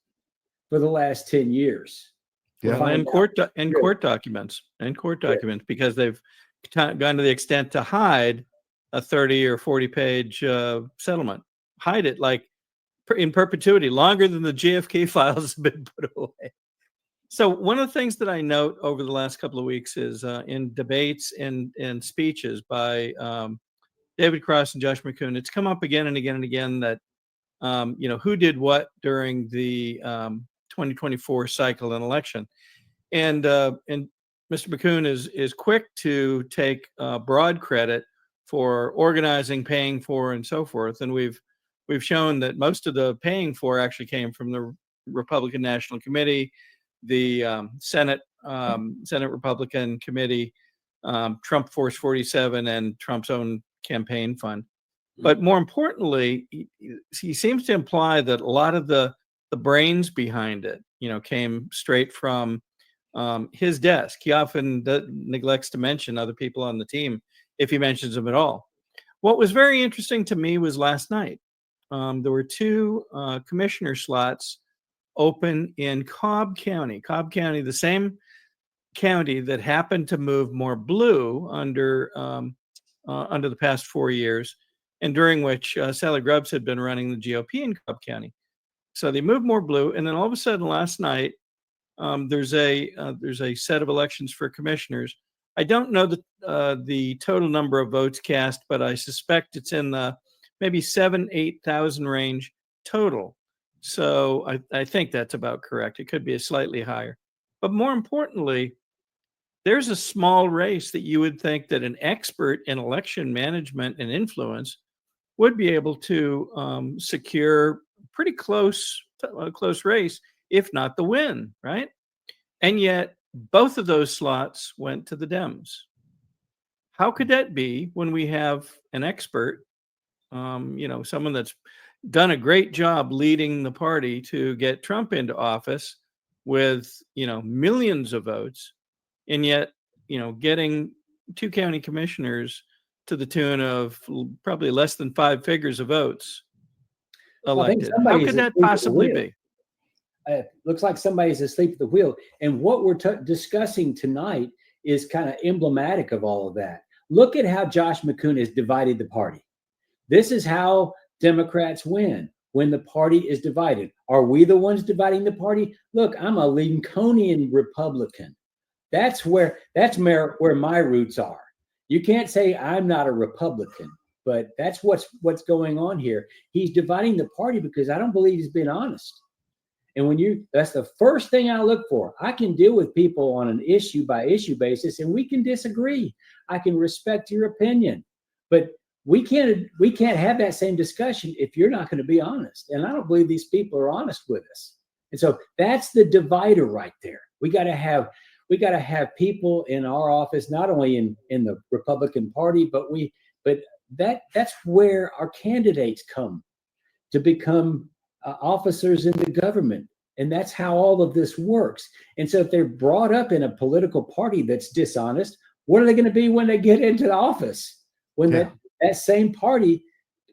for the last 10 years. Yeah, and court documents, because they've gone to the extent to hide a 30 or 40 page settlement, hide it like in perpetuity, longer than the JFK files have been put away. So one of the things that I note over the last couple of weeks is in debates and speeches by David Cross and Josh McCoon, it's come up again and again and again that who did what during the 2024 cycle and election, and Mr. McCoon is quick to take broad credit for organizing, paying for, and so forth. And we've shown that most of the paying for actually came from the Republican National Committee, the Senate Republican Committee, Trump Force 47, and Trump's own campaign fund. But more importantly, he seems to imply that a lot of the brains behind it, came straight from his desk. He often neglects to mention other people on the team, if he mentions them at all. What was very interesting to me was last night. There were two commissioner slots open in Cobb County. Cobb County, the same county that happened to move more blue under the past 4 years, and during which Sally Grubbs had been running the GOP in Cobb County. So they moved more blue, and then all of a sudden last night, there's a set of elections for commissioners. I don't know the total number of votes cast, but I suspect it's in the maybe 8,000 range total. So I think that's about correct. It could be a slightly higher. But more importantly, there's a small race that you would think that an expert in election management and influence would be able to secure pretty close race, if not the win, right? And yet both of those slots went to the Dems. How could that be when we have an expert, someone that's done a great job leading the party to get Trump into office with, millions of votes, and yet, getting two county commissioners to the tune of probably less than 5 figures of votes elected? How could that possibly be? Looks like somebody's asleep at the wheel. And what we're discussing tonight is kind of emblematic of all of that. Look at how Josh McCoon has divided the party. This is how Democrats win, when the party is divided. Are we the ones dividing the party? Look, I'm a Lincolnian Republican. That's where my roots are. You can't say I'm not a Republican, but that's what's going on here. He's dividing the party because I don't believe he's been honest. And that's the first thing I look for. I can deal with people on an issue by issue basis, and we can disagree. I can respect your opinion, but we can't have that same discussion if you're not going to be honest. And I don't believe these people are honest with us. And so that's the divider right there. We got to have people in our office, not only in the Republican Party, but that's where our candidates come to become officers in the government. And that's how all of this works. And so if they're brought up in a political party that's dishonest, what are they going to be when they get into the office? When that same party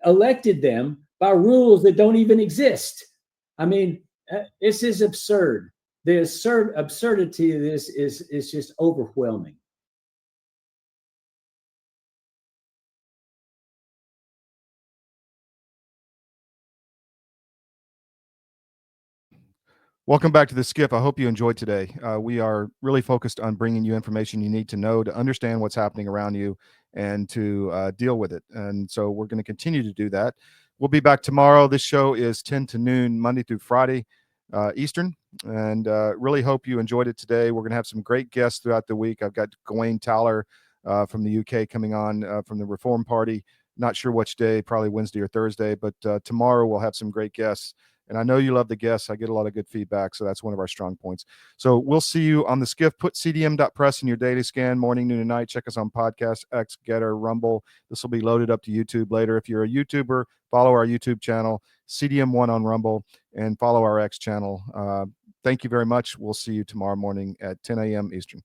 elected them by rules that don't even exist. I mean, this is absurd. The absurdity of this is just overwhelming. Welcome back to the SCIF. I hope you enjoyed today. We are really focused on bringing you information you need to know to understand what's happening around you and to deal with it. And so we're going to continue to do that. We'll be back tomorrow. This show is 10 to noon, Monday through Friday, Eastern. And really hope you enjoyed it today. We're going to have some great guests throughout the week. I've got Gawain Towler from the UK coming on from the Reform Party. Not sure which day, probably Wednesday or Thursday, but tomorrow we'll have some great guests. And I know you love the guests. I get a lot of good feedback, so that's one of our strong points. So we'll see you on the SCIF. Put cdm.press in your daily scan, morning, noon, and night. Check us on Podcast, X, Gettr, Rumble. This will be loaded up to YouTube later. If you're a YouTuber, follow our YouTube channel, CDM1 on Rumble, and follow our X channel. Thank you very much. We'll see you tomorrow morning at 10 a.m. Eastern.